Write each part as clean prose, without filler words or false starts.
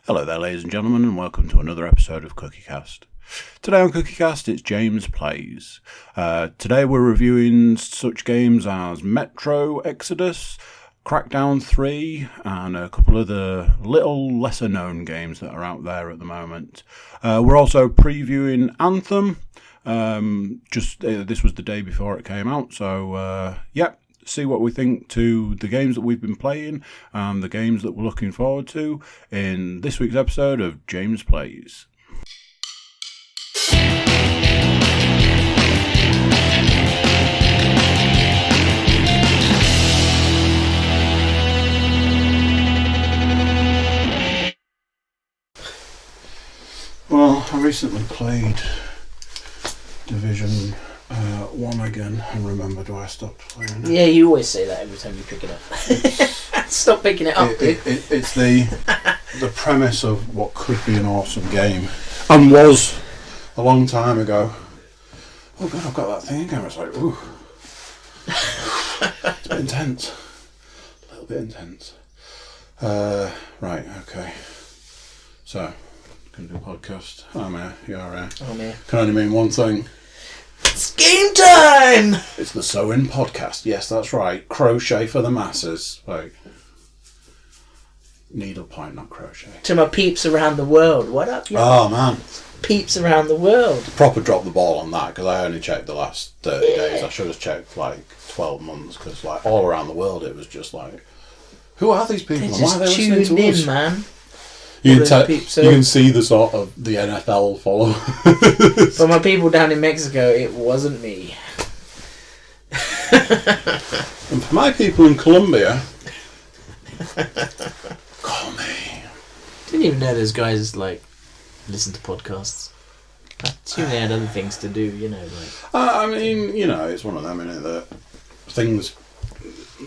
Hello there, ladies and gentlemen, and welcome to another episode of Cookiecast. Today on Cookiecast, it's James Plays. Today we're reviewing such games as Metro Exodus, Crackdown 3, and a couple of the little lesser-known games that are out there at the moment. We're also previewing Anthem. This was the day before it came out, so see what we think to the games that we've been playing and the games that we're looking forward to in this week's episode of James Plays. Well, I recently played Division 1 again, and remembered why I stopped playing it. Yeah, you always say that every time you pick it up. Stop picking it up, dude. It's the premise of what could be an awesome game, and was a long time ago. Oh god, I've got that thing again. It's like, ooh. It's a bit intense. A little bit intense. Right, okay. So, going to do a podcast. I'm here, you're here. I'm here. Can only mean one thing. It's game time! It's the Sewing Podcast. Yes, that's right. Crochet for the masses. Like, needlepoint, not crochet. To my peeps around the world. What up, yo? Oh, man. Peeps around the world. Proper dropped the ball on that, because I only checked the last 30 days. I should have checked, 12 months, because, all around the world, it was just like, who are these people? They And why are they just listening tuned to in, us? man. You All those peeps, so- you can see the sort of the NFL follow. For my people down in Mexico, it wasn't me. And for my people in Colombia, call me. Didn't even know those guys, listen to podcasts. I assume they had other things to do, I mean, it's one of them, innit, that things,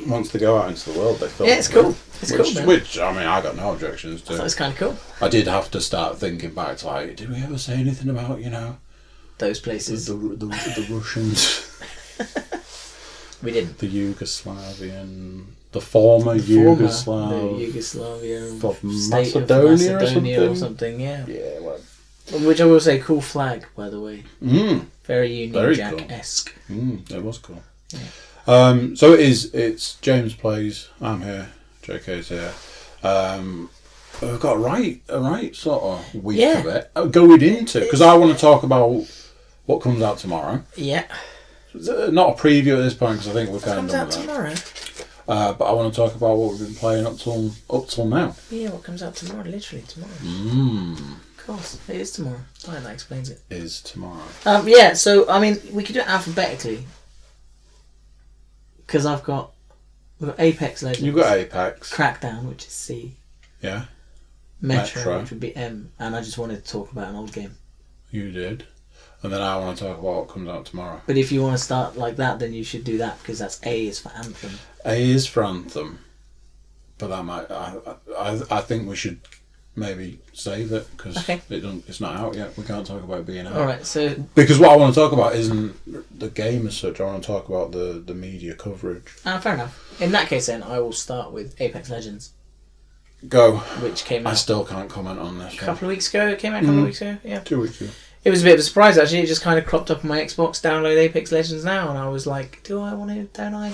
once they go out into the world, they film. Yeah, it's cool. It's cool, man. Which, I mean, I got no objections to. I thought it was kind of cool. I did have to start thinking back to, did we ever say anything about, Those places. the Russians, We didn't. the Yugoslavian, the former Yugoslav, The Yugoslavia of state Macedonia, of Macedonia or something, yeah. Which I will say, cool flag, by the way. Very Union Very Jack-esque. Cool. It was cool. Yeah. So it's James Plays. I'm here. JK's here. We've got a right sort of week of it going into, because I want to talk about what comes out tomorrow. Yeah. Not a preview at this point, because I think we're kind of done with that. What comes out tomorrow? But I want to talk about what we've been playing up till now. Yeah, what comes out tomorrow? Literally tomorrow. Of course, it is tomorrow. Right, that explains it. Is tomorrow. So, I mean, we could do it alphabetically. Because we've got Apex Legends. You've got Apex. Crackdown, which is C. Yeah. Metro, which would be M. And I just wanted to talk about an old game. You did. And then I want to talk about what comes out tomorrow. But if you want to start like that, then you should do that, because that's A is for Anthem. A is for Anthem. But that might... I think we should maybe save it, because it's not out yet. We can't talk about it being out. Alright, so... Because what I want to talk about isn't the game as such. I want to talk about the media coverage. Fair enough. In that case then, I will start with Apex Legends. Go. Which came out... I still can't comment on this. A couple of weeks ago? It came out a couple of weeks ago? Yeah. 2 weeks ago. It was a bit of a surprise, actually. It just kind of cropped up on my Xbox, download Apex Legends now, and I was like, do I want to, don't I?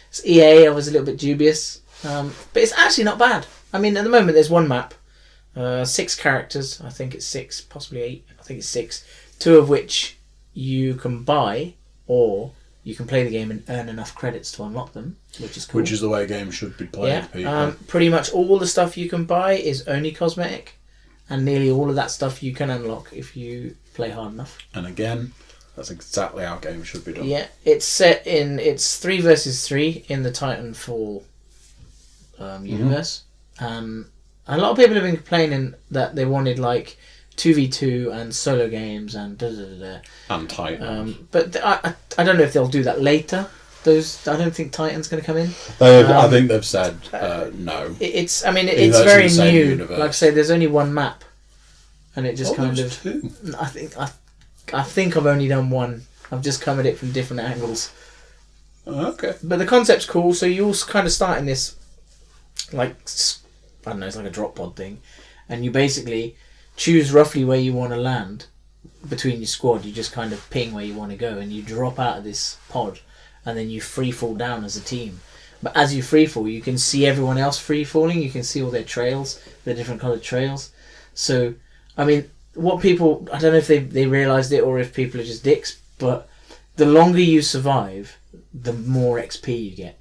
It's EA, I was a little bit dubious. But it's actually not bad. I mean, at the moment, there's one map. 6 characters. I think it's 6, possibly 8. I think it's 6. 2 of which you can buy, or you can play the game and earn enough credits to unlock them, which is cool. Which is the way games should be played, people. Pretty much all the stuff you can buy is only cosmetic, and nearly all of that stuff you can unlock if you play hard enough. And again, that's exactly how games should be done. Yeah, it's 3 versus 3 in the Titanfall universe. A lot of people have been complaining that they wanted 2v2 and solo games and And Titans. but I don't know if they'll do that later. I don't think Titan's going to come in. I think they've said no. It's very new. Universe. Like I say, there's only one map, and it just there's 2. I think I've only done one. I've just covered it from different angles. Okay. But the concept's cool. So you all kind of start in this, I don't know, it's like a drop pod thing, and you basically choose roughly where you want to land between your squad. You just kind of ping where you want to go, and you drop out of this pod, and then you free fall down as a team. But as you free fall, you can see everyone else free falling. You can see all their trails, their different coloured trails. So, I mean, what people, I don't know if they realised it or if people are just dicks, but the longer you survive, the more XP you get.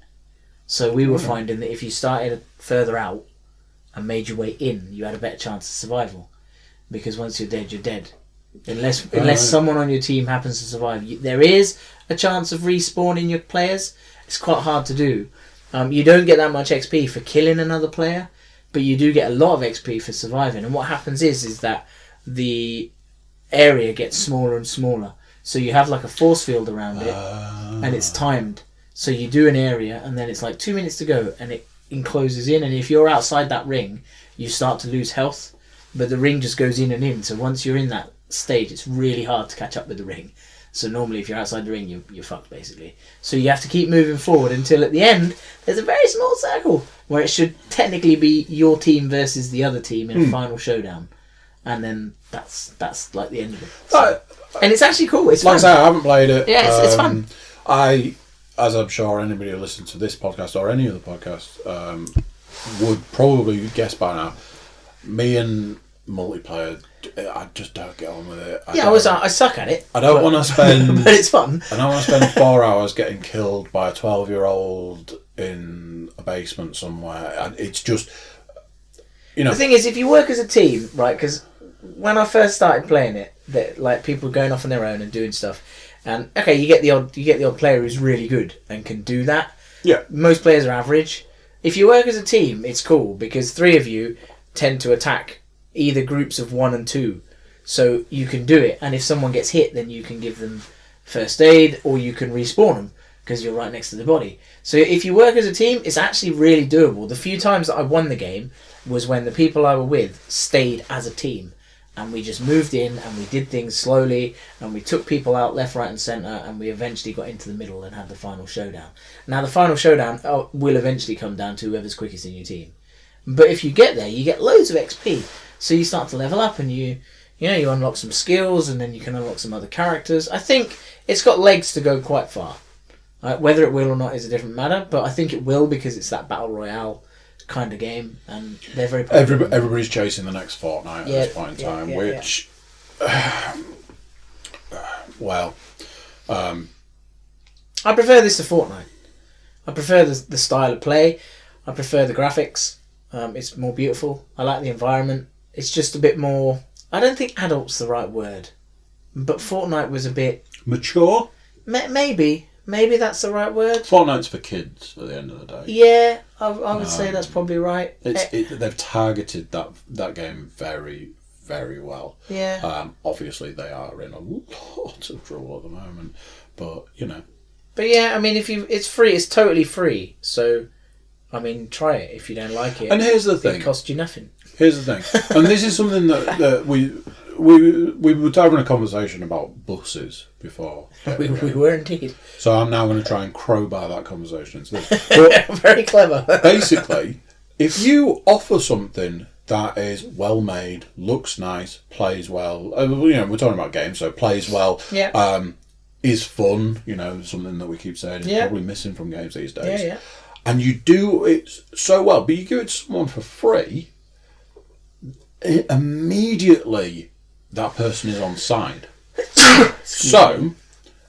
So we were finding that if you started further out and made your way in, you had a better chance of survival. Because once you're dead, you're dead. Unless someone on your team happens to survive. There is a chance of respawning your players. It's quite hard to do. You don't get that much XP for killing another player, but you do get a lot of XP for surviving. And what happens is that the area gets smaller and smaller. So you have like a force field around it, and it's timed. So you do an area, and then it's like 2 minutes to go, and it encloses in. And if you're outside that ring, you start to lose health. But the ring just goes in and in. So once you're in that stage, it's really hard to catch up with the ring. So normally if you're outside the ring, you're fucked basically. So you have to keep moving forward until at the end there's a very small circle where it should technically be your team versus the other team in a final showdown. And then that's like the end of it. So, and it's actually cool. It's like fun. I say, I haven't played it. Yeah, it's fun. As I'm sure anybody who listens to this podcast or any other podcast would probably guess by now, me and multiplayer, I just don't get on with it. I suck at it. I don't want to spend... but it's fun. I don't want to spend 4 hours getting killed by a 12-year-old in a basement somewhere. And it's just... You know, the thing is, if you work as a team, right, because when I first started playing it, that like people were going off on their own and doing stuff, and okay, you get the odd player who's really good and can do that. Yeah. Most players are average. If you work as a team, it's cool because 3 of you tend to attack either groups of 1 and 2, so you can do it. And if someone gets hit, then you can give them first aid, or you can respawn them because you're right next to the body. So if you work as a team, it's actually really doable. The few times that I won the game was when the people I were with stayed as a team, and we just moved in and we did things slowly, and we took people out left, right and centre, and we eventually got into the middle and had the final showdown. Now the final showdown will eventually come down to whoever's quickest in your team. But if you get there, you get loads of XP. So you start to level up, and you unlock some skills, and then you can unlock some other characters. I think it's got legs to go quite far. Whether it will or not is a different matter, but I think it will because it's that battle royale kind of game, and they're very popular. Everybody's chasing the next Fortnite at this point in time, which... well... I prefer this to Fortnite. I prefer the style of play. I prefer the graphics. It's more beautiful. I like the environment. It's just a bit more... I don't think adult's the right word, but Fortnite was a bit... Mature? Maybe that's the right word. Fortnite's for kids at the end of the day. Yeah, I would say that's probably right. They've targeted that game very, very well. Yeah. Obviously, they are in a lot of trouble at the moment, but you know. But yeah, I mean, it's free. It's totally free. So, I mean, try it if you don't like it. And here's the thing: it costs you nothing. Here's the thing, and this is something that we were having a conversation about buses before. we were indeed. So I'm now going to try and crowbar that conversation into this. But very clever. Basically, if you offer something that is well made, looks nice, plays well, we're talking about games, so plays well, is fun, something that we keep saying is probably missing from games these days. Yeah. And you do it so well, but you give it to someone for free, immediately that person is on side. So,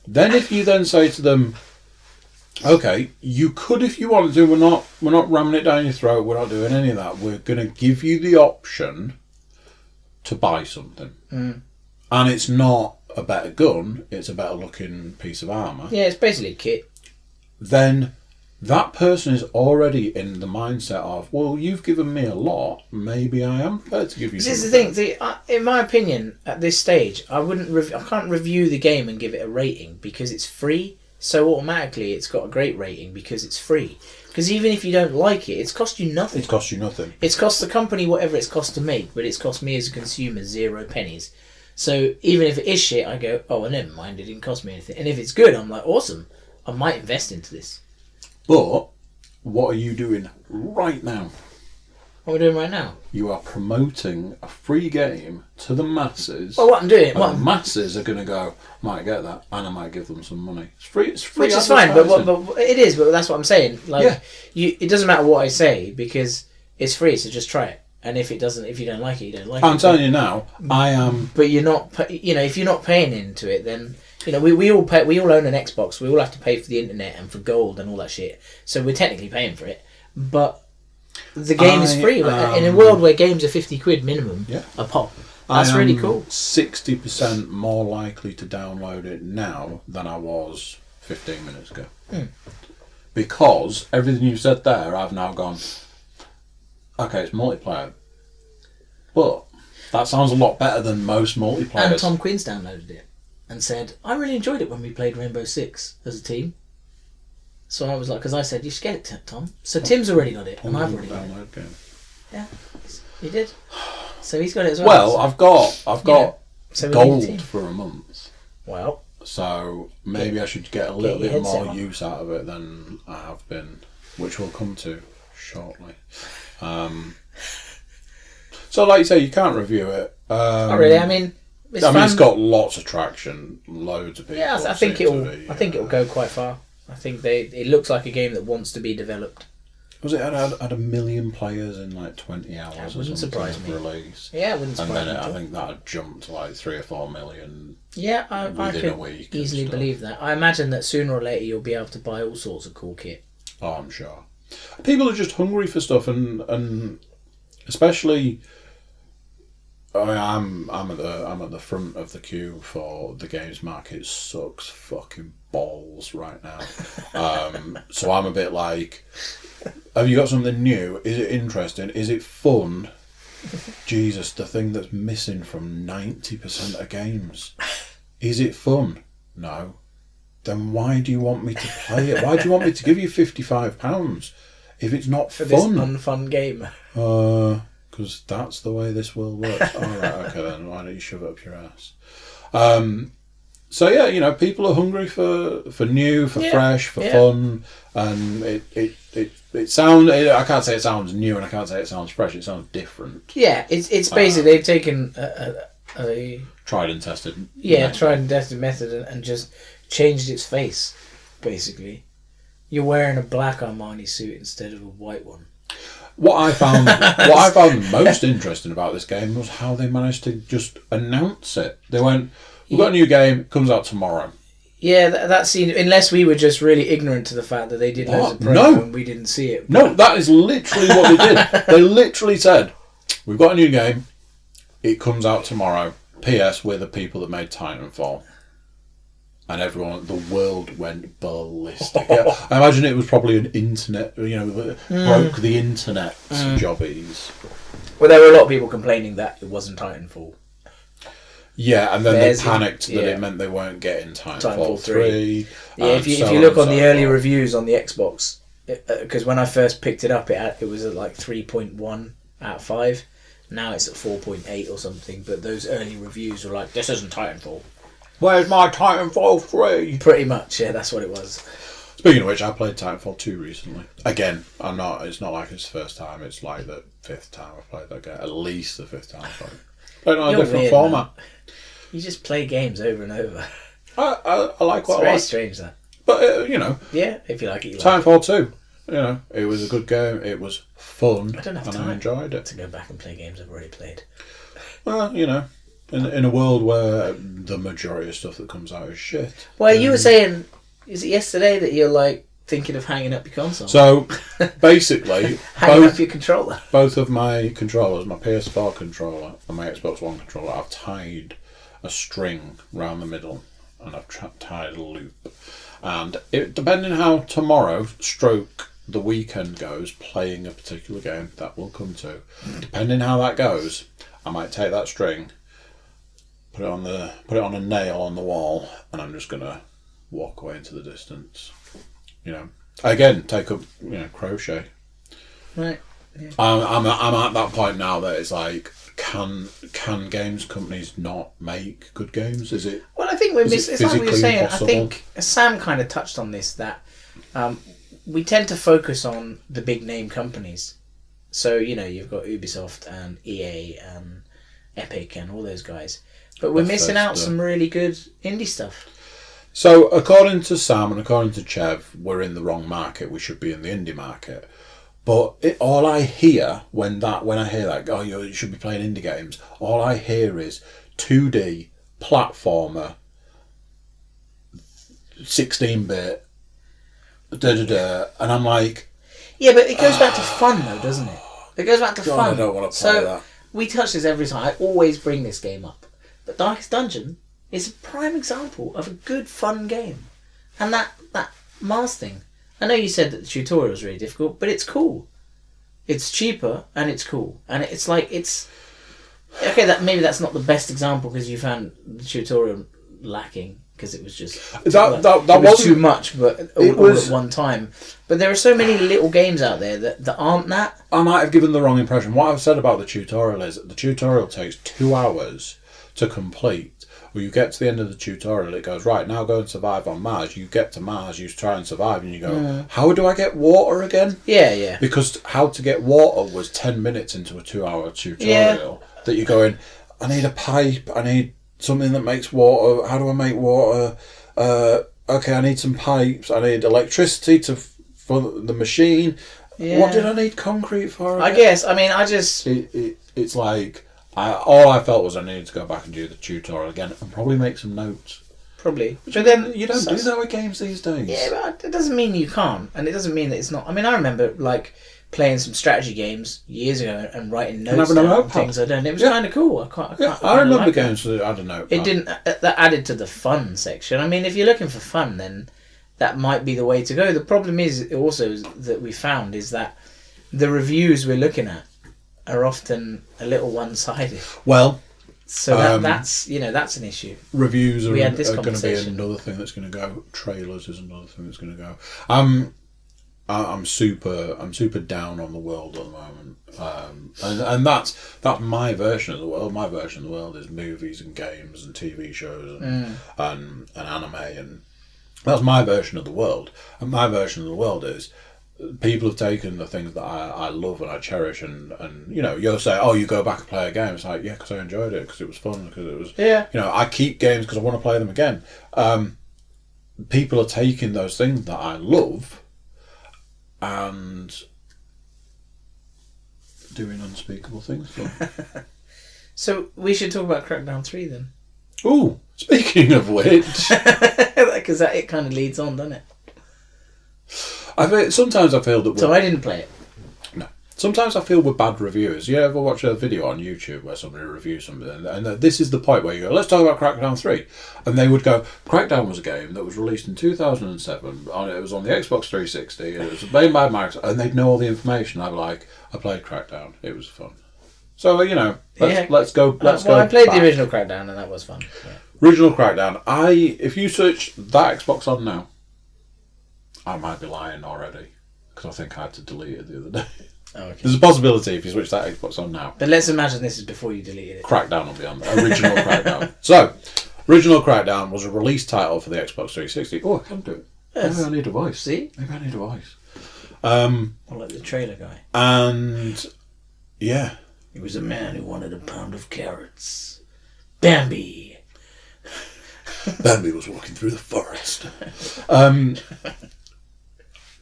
then if you then say to them, okay, you could if you want to, we're not ramming it down your throat, we're not doing any of that, we're going to give you the option to buy something. And it's not a better gun, it's a better looking piece of armour. Yeah, it's basically a kit. Then that person is already in the mindset of, well, you've given me a lot, maybe I am prepared to give you something. This is the thing. In my opinion, at this stage, I can't review the game and give it a rating because it's free. So automatically, it's got a great rating because it's free. Because even if you don't like it, it's cost you nothing. It's cost you nothing. It's cost the company whatever it's cost to make, but it's cost me as a consumer 0 pennies. So even if it is shit, I go, oh, well, never mind, it didn't cost me anything. And if it's good, I'm like, awesome, I might invest into this. But what are you doing right now? What we're doing right now. You are promoting a free game to the masses. Well, what I'm doing... The masses are going to go, might get that, and I might give them some money. It's free. It's free. Which is fine, but it is. But that's what I'm saying. Like, it doesn't matter what I say because it's free. So just try it. And if you don't like it, you don't like it. I'm telling you now, I am. But you're not. If you're not paying into it, then we all pay. We all own an Xbox. We all have to pay for the internet and for gold and all that shit. So we're technically paying for it, but. The game is free in a world where games are £50 minimum a pop. That's really cool. 60% more likely to download it now than I was 15 minutes ago. Because everything you said there, I've now gone, okay, it's multiplayer. But that sounds a lot better than most multiplayer. And Tom Quinn's downloaded it and said, I really enjoyed it when we played Rainbow Six as a team. So I was like, because I said, you should get it, Tom. So Tim's already got it, and I've already got it. Yeah, he did. So he's got it as well. Well, I've got gold for a month. Well. So maybe I should get a little bit more use out of it than I have been, which we'll come to shortly. So like you say, you can't review it. Not really, I mean, it's got lots of traction, loads of people. Yeah, I think it'll go quite far. I think it looks like a game that wants to be developed. Was it had 1 million players in like 20 hours or something? Surprise me. Release. Yeah, it wouldn't surprise me. And then I think that had jumped to like 3 or 4 million. Yeah, I within a week. Could easily believe that. I imagine that sooner or later you'll be able to buy all sorts of cool kit. Oh, I'm sure. People are just hungry for stuff, and especially. I'm at the front of the queue for the games market. It sucks fucking balls right now. So I'm a bit like, have you got something new? Is it interesting? Is it fun? Jesus, the thing that's missing from 90% of games. Is it fun? No. Then why do you want me to play it? Why do you want me to give you £55 if it's not for fun? This unfun game. Because that's the way this world works. All right, okay then. Why don't you shove it up your ass? So yeah, people are hungry for new, for fresh, for fun, and it sounds. I can't say it sounds new, and I can't say it sounds fresh. It sounds different. Yeah, it's basically they've taken a tried and tested. Yeah, tried and tested method and just changed its face. Basically, you're wearing a black Armani suit instead of a white one. What I found most interesting about this game was how they managed to just announce it. They went, "We've got a new game. It comes out tomorrow." Yeah, that scene. Unless we were just really ignorant to the fact that they did loads of promo and we didn't see it. No, that is literally what they did. They literally said, "We've got a new game. It comes out tomorrow. P.S. We're the people that made Titanfall." And the world went ballistic. Yeah, I imagine it was probably an internet, broke the internet jobbies. Well, there were a lot of people complaining that it wasn't Titanfall. Yeah, and then they panicked that it meant they weren't getting Titanfall 3. Yeah, if you look on the early reviews on the Xbox, because when I first picked it up, it was at like 3.1 out of 5. Now it's at 4.8 or something, but those early reviews were like, this isn't Titanfall. Where's my Titanfall 3? Pretty much, yeah, that's what it was. Speaking of which, I played Titanfall 2 recently. Again, it's not like it's the first time, it's like the 5th time I've played that game. At least the 5th time I've played it. Played on a different format. Man. You just play games over and over. I like what I like. It's very strange, that. But, Yeah, if you like it, you like Titanfall 2. It was a good game. It was fun. I don't have and time I enjoyed it. to go back and play games I've already played. Well, in a world where the majority of stuff that comes out is shit. Well, you were saying, is it yesterday that you're like thinking of hanging up your console? So, basically, hanging up your controller. Both of my controllers, my PS4 controller and my Xbox One controller, I've tied a string round the middle, and I've tied a loop. And depending how tomorrow / the weekend goes, playing a particular game that we'll come to, depending how that goes, I might take that string, put it on a nail on the wall, and I'm just gonna walk away into the distance. Again, take up crochet. Right. Yeah. I'm at that point now that it's like, can games companies not make good games? Is it? Well, I think it's like what you're saying. Impossible? I think Sam kind of touched on this, that we tend to focus on the big name companies. So, you've got Ubisoft and EA and Epic and all those guys. But we're missing out some really good indie stuff. So, according to Sam and according to Chev, we're in the wrong market. We should be in the indie market. But all I hear when I hear that, oh, you should be playing indie games, all I hear is 2D, platformer, 16-bit, and I'm like... Yeah, but it goes back to fun, though, doesn't it? It goes back to God, fun. I don't want to play that. We touch this every time. I always bring this game up. But Darkest Dungeon is a prime example of a good, fun game. And that Mars thing. I know you said that the tutorial was really difficult, but it's cool. It's cheaper, and it's cool. And it's like, it's... Okay, maybe that's not the best example because you found the tutorial lacking because it was just... That was too much, but all at one time. But there are so many little games out there that aren't that. I might have given the wrong impression. What I've said about the tutorial is that the tutorial takes 2 hours to complete. Well, you get to the end of the tutorial, it goes, right, now go and survive on Mars. You get to Mars, you try and survive, and you go, how do I get water again? Yeah. Because how to get water was 10 minutes into a 2-hour tutorial that you're going, I need a pipe, I need something that makes water, how do I make water? Okay, I need some pipes, I need electricity for the machine. Yeah. What did I need concrete for? I guess, I just... It's like... all I felt was I needed to go back and do the tutorial again and probably make some notes. Probably. But then you don't do that with games these days. Yeah, but it doesn't mean you can't. And it doesn't mean that it's not... I remember, playing some strategy games years ago and writing notes down on things I done. It was kind of cool. I remember games that I don't know. It didn't... That added to the fun section. If you're looking for fun, then that might be the way to go. The problem is also that we found is that the reviews we're looking at are often a little one-sided. Well, so that's an issue. Reviews are going to be another thing that's going to go. Trailers is another thing that's going to go. I'm super down on the world at the moment, and that's my version of the world. My version of the world is movies and games and TV shows and anime, and that's my version of the world. And my version of the world is. People have taken the things that I love and I cherish and you'll say, oh, you go back and play a game. It's like, yeah, because I enjoyed it, because it was fun, because it was... Yeah. I keep games because I want to play them again. People are taking those things that I love and doing unspeakable things for them. So we should talk about Crackdown 3 then. Ooh, speaking of which... Because it kind of leads on, doesn't it? Sometimes I feel that... So I didn't play it. No. Sometimes I feel we're bad reviewers. You ever watch a video on YouTube where somebody reviews something and this is the point where you go, let's talk about Crackdown 3. And they would go, Crackdown was a game that was released in 2007. It was on the Xbox 360. And it was made by Microsoft. And they'd know all the information. I'd be like, I played Crackdown. It was fun. So, let's go. I played the original Crackdown and that was fun. Yeah. Original Crackdown. If you search that Xbox on now, I might be lying already because I think I had to delete it the other day. Oh, okay. There's a possibility if you switch that Xbox on now. But let's imagine this is before you deleted it. Crackdown will be on there. Original Crackdown. So, Original Crackdown was a release title for the Xbox 360. Oh, I can do it. Yes. Maybe I need a voice. See? Maybe I need a voice. Or like the trailer guy. And, yeah. He was a man who wanted a pound of carrots. Bambi. Bambi was walking through the forest.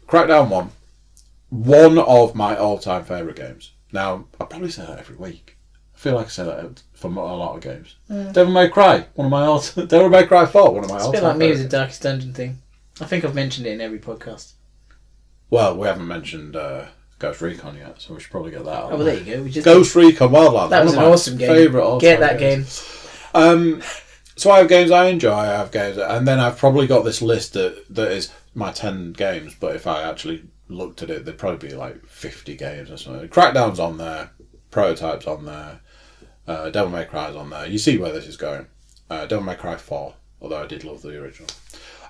Crackdown 1. One of my all-time favourite games. Now, I probably say that every week. I feel like I say that for a lot of games. Devil May Cry, Devil May Cry 4, one of my all-time favourites. It's a bit like me with the Darkest Dungeon thing. I think I've mentioned it in every podcast. Well, we haven't mentioned Ghost Recon yet, so we should probably get that on. Oh, well, there you go. Ghost Recon Wildlands. That was an awesome game. Favourite all-time Get that games. game. So I have games I enjoy, I have games, and then I've probably got this list that is my 10 games, but if I actually looked at it, there'd probably be like 50 games or something. Crackdown's on there, Prototype's on there, Devil May Cry's on there. You see where this is going. Devil May Cry 4, although I did love the original.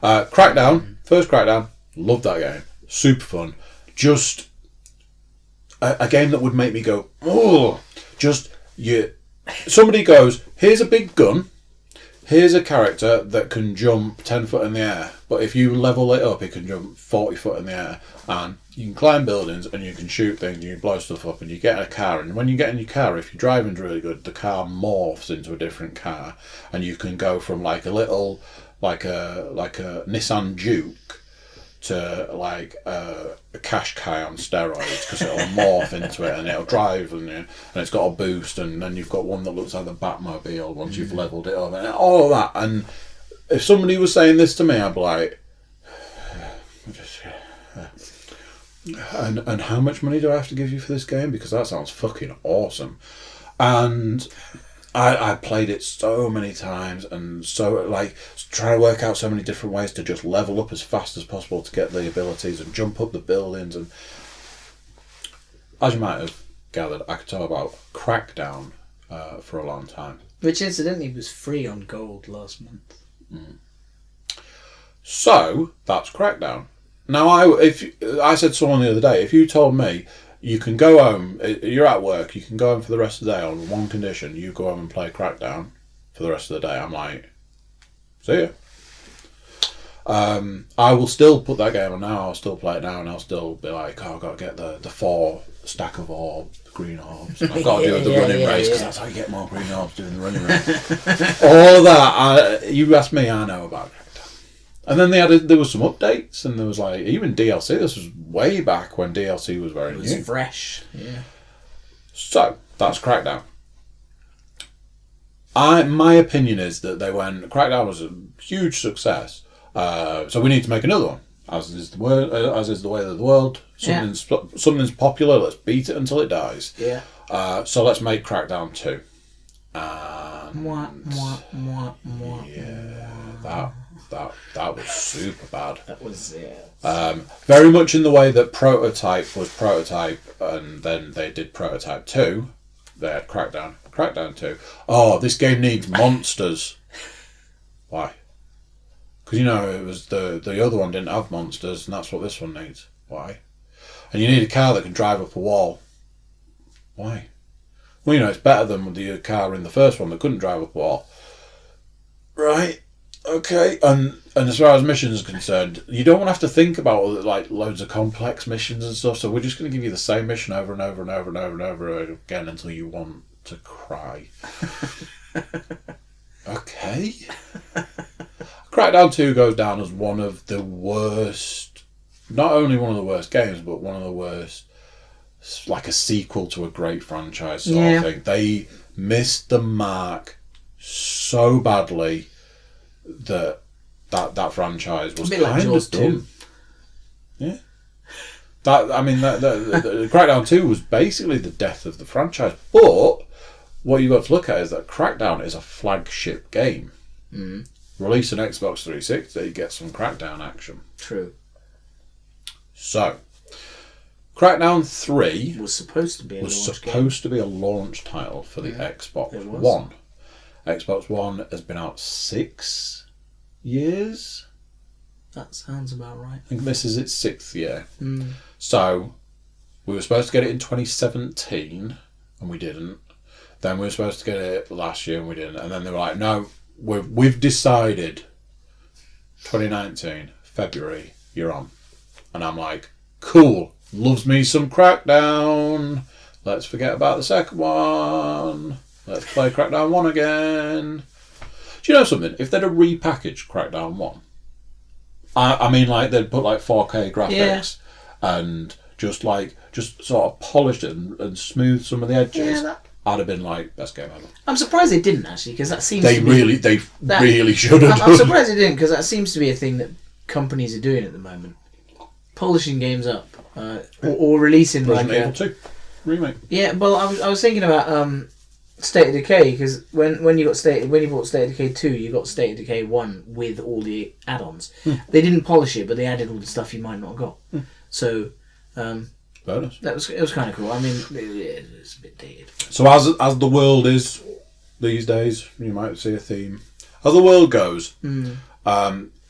Crackdown, first Crackdown, loved that game. Super fun. Just a game that would make me go, oh, somebody goes, here's a big gun, here's a character that can jump 10 foot in the air, but if you level it up, it can jump 40 foot in the air, and You can climb buildings and you can shoot things and you can blow stuff up and you get in a car, and when you get in your car, if your driving's really good, the car morphs into a different car, and you can go from like a little like a Nissan Juke to like a Qashqai on steroids, because it'll morph into it and it'll drive, and it's got a boost, and then you've got one that looks like the Batmobile once you've leveled it up and all of that. And if somebody was saying this to me, I'd be like, and how much money do I have to give you for this game? Because that sounds fucking awesome. And I played it so many times, and so like trying to work out so many different ways to just level up as fast as possible to get the abilities and jump up the buildings. And as you might have gathered, I could talk about Crackdown for a long time, which incidentally was free on Gold last month. So that's Crackdown. Now, I said to someone the other day, if you told me you can go home, you're at work, you can go home for the rest of the day on one condition, you go home and play Crackdown for the rest of the day, I'm like, see ya. I will still put that game on now, I'll still play it now, and I'll still be like, oh, I've got to get the 4 stack of orbs, green orbs, and I've got to do the running race, because that's how you get more green orbs, doing the running race. All that, you ask me, I know about Crackdown. And then there was some updates, and there was like even DLC. This was way back when DLC was very new. It was fresh. Yeah. So that's Crackdown. My opinion is that Crackdown was a huge success. So we need to make another one. As is the way of the world. Something's popular. Let's beat it until it dies. Yeah. So let's make Crackdown 2. That was super bad. That was, very much in the way that Prototype was Prototype, and then they did Prototype 2. They had Crackdown 2. Oh, this game needs monsters. Why? Because, it was the other one didn't have monsters, and that's what this one needs. Why? And you need a car that can drive up a wall. Why? Well, it's better than the car in the first one that couldn't drive up a wall. Right? Okay, and as far as missions are concerned, you don't want to have to think about like loads of complex missions and stuff, so we're just going to give you the same mission over and over and over and over and over again until you want to cry. Okay. Crackdown 2 goes down as one of the worst, not only one of the worst games, but one of the worst, like a sequel to a great franchise sort of thing. They missed the mark so badly that franchise was kind of done. Yeah. The Crackdown 2 was basically the death of the franchise. But what you've got to look at is that Crackdown is a flagship game. Release an Xbox 360, get some Crackdown action. True. So, Crackdown 3 was supposed to be a launch title for the Xbox One. Xbox One has been out 6 years. That sounds about right. I think this is its 6th year. So, we were supposed to get it in 2017, and we didn't. Then we were supposed to get it last year, and we didn't. And then they were like, no, we've decided 2019, February, you're on. And I'm like, cool, loves me some Crackdown. Let's forget about the second one. Let's play Crackdown 1 again. Do you know something? If they'd have repackaged Crackdown 1, I mean, like, they'd put, like, 4K graphics and just sort of polished it and smoothed some of the edges, I'd have been like, best game ever. I'm surprised they didn't, actually, because that seems they really should have done. I'm surprised they didn't, because that seems to be a thing that companies are doing at the moment. Polishing games up. Or releasing, Resident Evil 2 remake. Yeah, well, I was thinking about State of Decay, because when you bought State of Decay 2, you got State of Decay 1 with all the add-ons. They didn't polish it, but they added all the stuff you might not have got. So bonus. It was kind of cool. I mean, it's a bit dated. So as the world is these days, you might see a theme. As the world goes,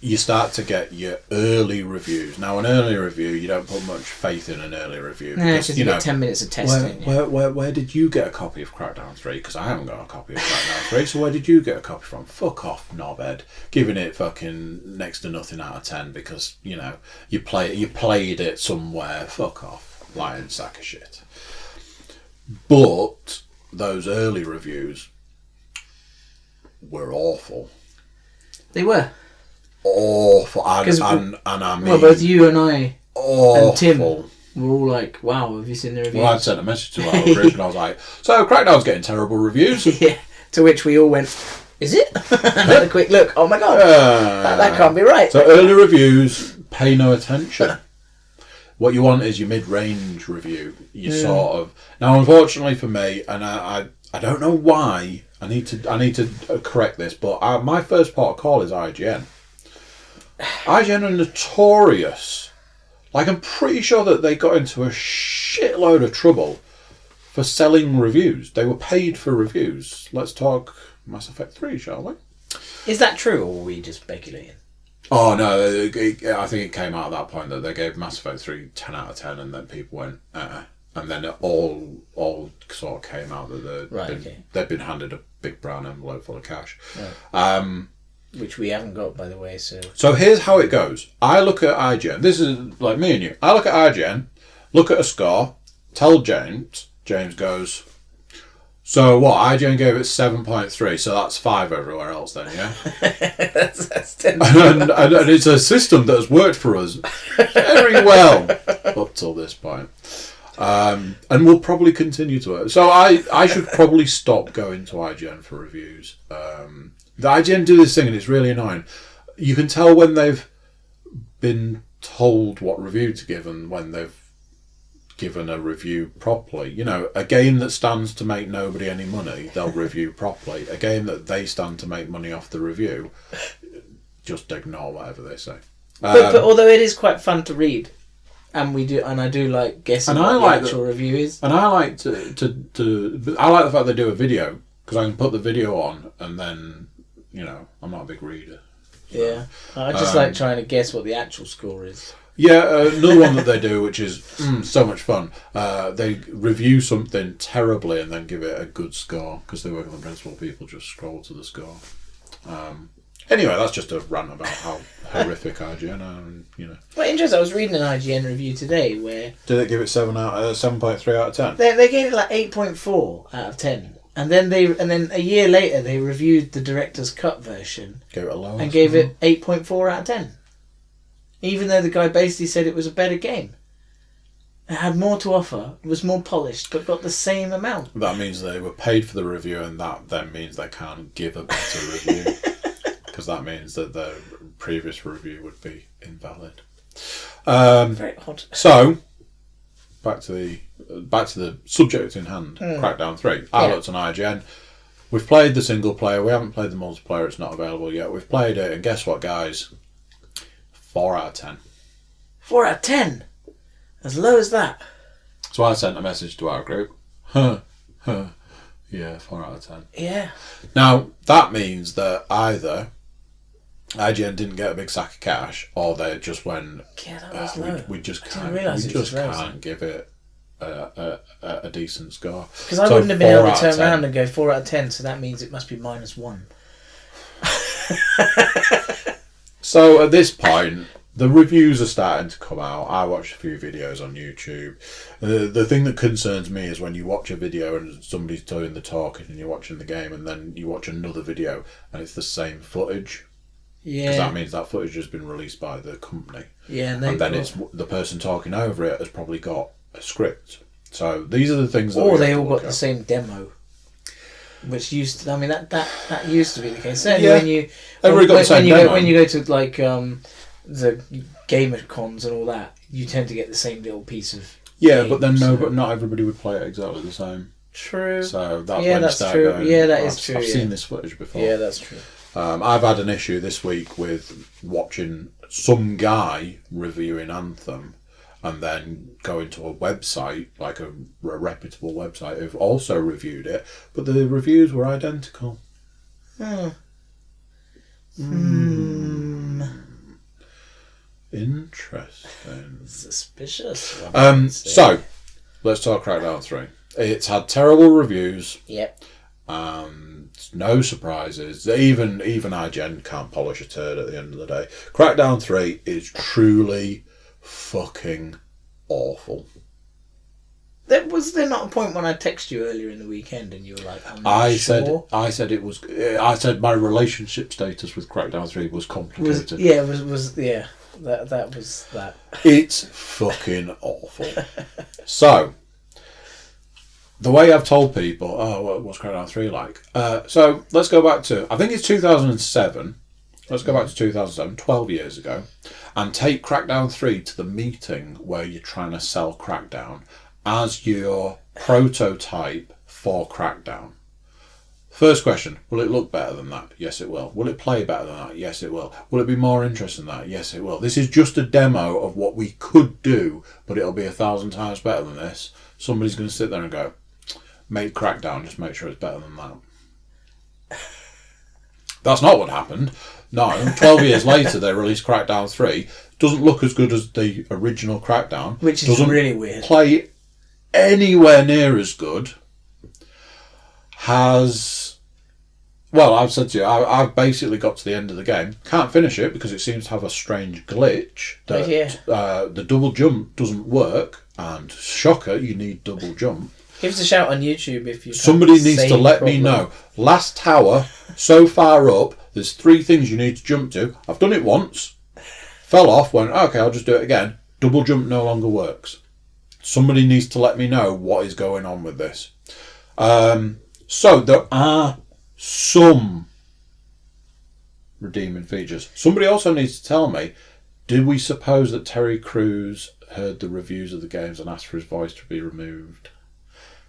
you start to get your early reviews. Now, an early review, you don't put much faith in an early review. No, because you get 10 minutes of testing. Where did you get a copy of Crackdown 3? Because I haven't got a copy of Crackdown 3, so where did you get a copy from? Fuck off, knobhead. Giving it fucking next to nothing out of 10 because, you know, you played it somewhere. Fuck off. Lying sack of shit. But those early reviews were awful. They were. Awful. And I mean... Well, both you and I awful. and Tim were all like, wow, have you seen the reviews? Well, I'd sent a message to our group and I was like, so Crackdown's getting terrible reviews. Yeah. To which we all went, is it? And had a quick look. Oh my god, that can't be right. So early reviews, pay no attention. What you want is your mid-range review. You sort of... Now, unfortunately for me, and I don't know why, I need to correct this, but my first port of call is IGN. IGN are notorious. Like, I'm pretty sure that they got into a shitload of trouble for selling reviews. They were paid for reviews. Let's talk Mass Effect 3, shall we? Is that true, or were we just speculating? Oh, no. I think it came out at that point that they gave Mass Effect 3 10 out of 10, and then people went, And then it all sort of came out that they'd been handed a big brown envelope full of cash. Right. Which we haven't got, by the way. So here's how it goes. I look at IGN. This is like me and you. I look at IGN, look at a score, tell James. James goes, so what? IGN gave it 7.3, so that's 5 everywhere else then, yeah? that's 10. and it's a system that has worked for us very well up till this point. And will probably continue to work. So I should probably stop going to IGN for reviews. The IGN do this thing and it's really annoying. You can tell when they've been told what review to give and when they've given a review properly. You know, a game that stands to make nobody any money, they'll review properly. A game that they stand to make money off the review, just ignore whatever they say. But although it is quite fun to read, and I do like guessing what the actual review is. And I like I like the fact they do a video because I can put the video on and then, you know, I'm not a big reader. So, yeah, I just like trying to guess what the actual score is. Yeah, another one that they do, which is so much fun. They review something terribly and then give it a good score because they work on the principle people just scroll to the score. Anyway, that's just a rant about how horrific IGN are, and, you know. Well, interesting. I was reading an IGN review today where... Did it give it 7.3 out of 10? They gave it like 8.4 out of 10. And then a year later they reviewed the director's cut version. Gave it a low. And gave it 8.4 out of 10. Even though the guy basically said it was a better game. It had more to offer, was more polished, but got the same amount. That means they were paid for the review, and that then means they can't give a better review. Because that means that the previous review would be invalid. Very odd. So, back to the subject in hand, Crackdown 3. I looked on IGN. We've played the single player. We haven't played the multiplayer. It's not available yet. We've played it, and guess what, guys? 4 out of 10. 4 out of 10? As low as that? So I sent a message to our group. Yeah, 4 out of 10. Yeah. Now, that means that either IGN didn't get a big sack of cash, or they just went, yeah, that was low. We just can't give it a decent score. Because I wouldn't have been able to turn around and go 4 out of 10, so that means it must be -1. So at this point, the reviews are starting to come out. I watched a few videos on YouTube. The thing that concerns me is when you watch a video and somebody's doing the talking and you're watching the game, and then you watch another video and it's the same footage. Yeah. Because that means that footage has been released by the company. Yeah, and then it's the person talking over it has probably got a script. So these are the things that... Or they all got the same demo. Which used to, I mean, that used to be the case. Certainly when you go to like the gamer cons and all that, you tend to get the same little piece of... Yeah, games, but then but not everybody would play it exactly the same. True. So that's when you start true. going, Yeah, that is true. I've seen this footage before. Yeah, that's true. I've had an issue this week with watching some guy reviewing Anthem and then going to a website, like a reputable website, who've also reviewed it, but the reviews were identical. Interesting. Suspicious. So, let's talk Crackdown 3. It's had terrible reviews. Yep. No surprises. Even IGN can't polish a turd at the end of the day. Crackdown 3 is truly fucking awful. Was there not a point when I texted you earlier in the weekend and you were like, I'm not I sure? said my relationship status with Crackdown 3 was complicated. That was that. It's fucking awful. So, the way I've told people, what's Crackdown 3 like? So, let's go back to, I think it's 2007. Let's go back to 2007, 12 years ago, and take Crackdown 3 to the meeting where you're trying to sell Crackdown as your prototype for Crackdown. First question, will it look better than that? Yes, it will. Will it play better than that? Yes, it will. Will it be more interesting than that? Yes, it will. This is just a demo of what we could do, but it'll be 1,000 times better than this. Somebody's going to sit there and go, make Crackdown, just make sure it's better than that. That's not what happened. No, 12 years later they released Crackdown 3. Doesn't look as good as the original Crackdown. Which is really weird. Play anywhere near as good. I've said to you, I've basically got to the end of the game. Can't finish it because it seems to have a strange glitch that the double jump doesn't work, and shocker, you need double jump. Give us a shout on YouTube if you. Somebody needs to let me know. Last tower, so far up, there's 3 things you need to jump to. I've done it once, fell off, went, okay, I'll just do it again. Double jump no longer works. Somebody needs to let me know what is going on with this. So there are some redeeming features. Somebody also needs to tell me, did we suppose that Terry Crews heard the reviews of the games and asked for his voice to be removed?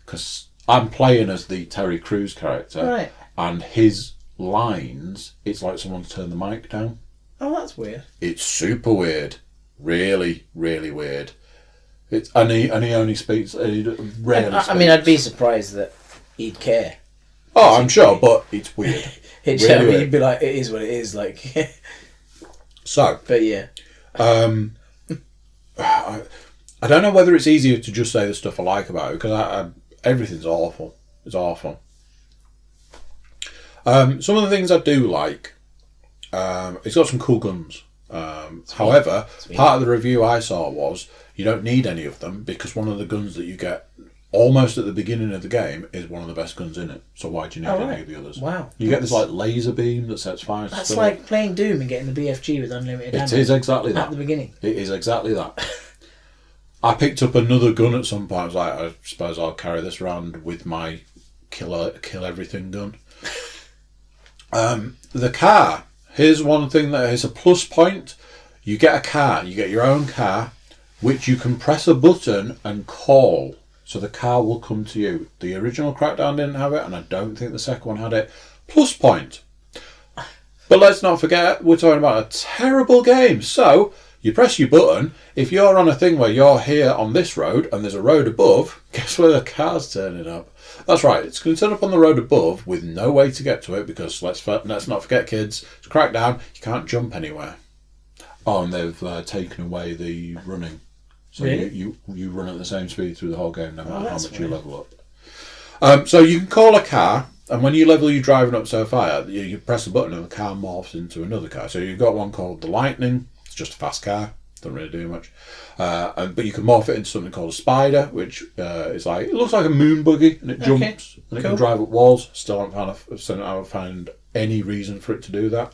Because I'm playing as the Terry Crews character, right, and his lines, it's like someone's turned the mic down. Oh, that's weird. It's super weird. Really, really weird. And he only speaks, he rarely speaks. I mean, I'd be surprised that he'd care. Oh, I'm sure, but it's weird. He'd be like, it is what it is, like. So. But yeah. I don't know whether it's easier to just say the stuff I like about it, because everything's awful. It's awful. Some of the things I do like, it's got some cool guns. However, part of the review I saw was you don't need any of them because one of the guns that you get almost at the beginning of the game is one of the best guns in it. So why do you need any of the others? Wow. You get this like laser beam that sets fire. That's like playing Doom and getting the BFG with unlimited ammo. It is exactly that. At the beginning. It is exactly that. I picked up another gun at some point. I was like, I suppose I'll carry this around with my kill everything gun. The car. Here's one thing that is a plus point. You get a car. You get your own car, which you can press a button and call. So the car will come to you. The original Crackdown didn't have it, and I don't think the second one had it. Plus point. But let's not forget, we're talking about a terrible game. So you press your button. If you're on a thing where you're here on this road and there's a road above, guess where the car's turning up? That's right, it's going to turn up on the road above with no way to get to it because let's not forget, kids, it's Crackdown, you can't jump anywhere. Oh, and they've taken away the running. So really? you run at the same speed through the whole game no matter how much you level up. So you can call a car, and when you level your driving up so far, you press a button and the car morphs into another car. So you've got one called the Lightning. It's just a fast car. Doesn't really do much. But you can morph it into something called a Spider, which is like, it looks like a moon buggy, and it jumps, and it can drive up walls. Still haven't found any reason for it to do that.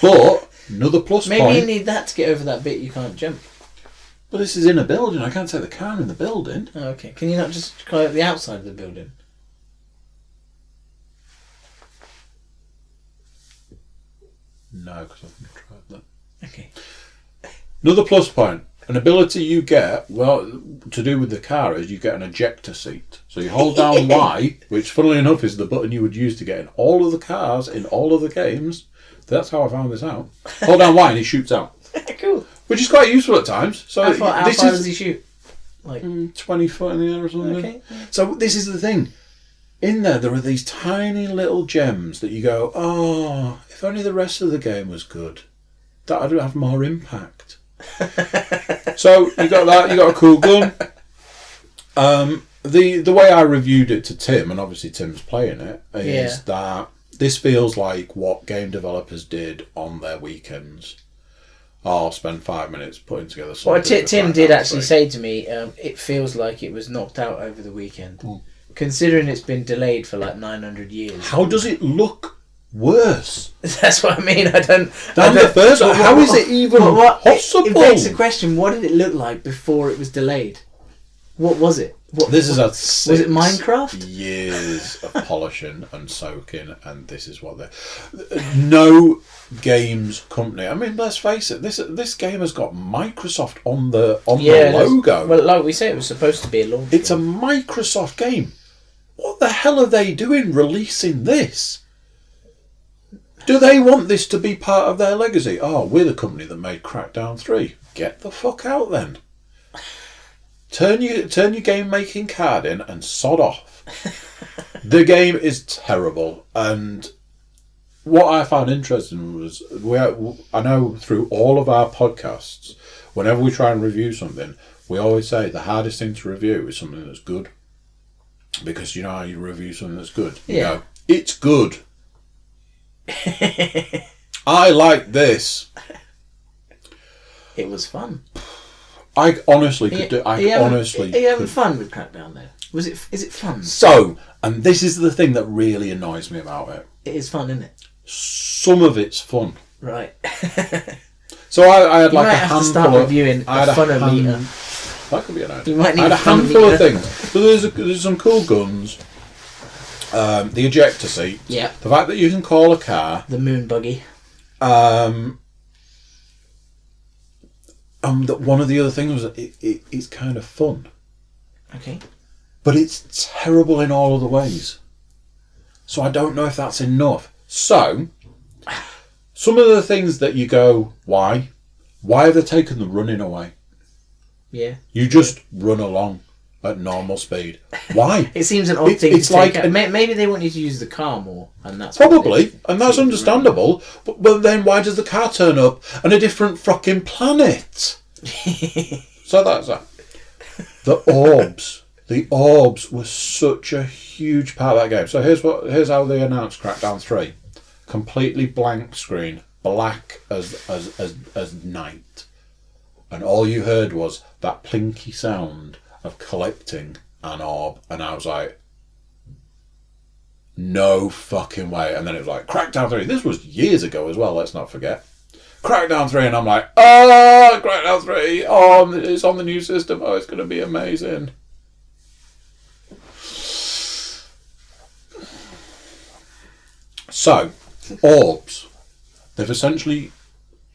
But another plus point. Maybe you need that to get over that bit you can't jump. But this is in a building. I can't take the car in the building. Oh, okay. Can you not just go at the outside of the building? No, because I think I tried that. Okay. Another plus point. An ability you get, well, to do with the car is you get an ejector seat. So you hold down Y, which funnily enough is the button you would use to get in all of the cars in all of the games. That's how I found this out. Hold down Y and he shoots out. Cool. Which is quite useful at times. So how far does he shoot? Like 20 foot in the air or something. Okay. So this is the thing. In there are these tiny little gems that you go, oh, if only the rest of the game was good. That would have more impact. So you got that. You got a cool gun. The way I reviewed it to Tim, and obviously Tim's playing it, is that this feels like what game developers did on their weekends. I'll spend 5 minutes putting together something. Well, Tim did actually say to me, it feels like it was knocked out over the weekend. Considering it's been delayed for like 900 years. How does it look worse? That's what I mean. I don't. The first. How is it even possible? It begs the question: what did it look like before it was delayed? What was it? Was it Minecraft? Years of polishing and soaking, and this is what no games company. I mean, let's face it. This game has got Microsoft on the logo. Well, like we say, it was supposed to be a launch. It's a Microsoft game. What the hell are they doing releasing this? Do they want this to be part of their legacy? Oh, we're the company that made Crackdown 3. Get the fuck out then. Turn your game making card in and sod off. The game is terrible, and what I found interesting was I know through all of our podcasts, whenever we try and review something, we always say the hardest thing to review is something that's good, because you know how you review something that's good. You go, it's good. I like this. It was fun. I honestly could do. Are you having fun with Crackdown though? Is it fun? So, and this is the thing that really annoys me about it. It is fun, isn't it? Some of it's fun. Right. So I had you like might a have handful to start of reviewing a funometer. That could be an idea. You might need I had a handful meter. of things. So there's some cool guns. The ejector seat. Yeah. The fact that you can call a car. The moon buggy. That one of the other things was it's kind of fun. Okay. But it's terrible in all other ways. So I don't know if that's enough. So, some of the things that you go, why? Why have they taken the running away? Yeah. You just run along at normal speed. Why? It seems an odd thing to take out. Maybe they want you to use the car more, and that's probably, and that's understandable. But then why does the car turn up on a different fucking planet? So that's that. The orbs. The orbs were such a huge part of that game. So here's how they announced Crackdown 3. Completely blank screen, black as night. And all you heard was that plinky sound of collecting an orb. And I was like, no fucking way. And then it was like, Crackdown 3. This was years ago as well, let's not forget. Crackdown 3, and I'm like, oh, Crackdown 3. Oh, it's on the new system. Oh, it's going to be amazing. So, orbs. They've essentially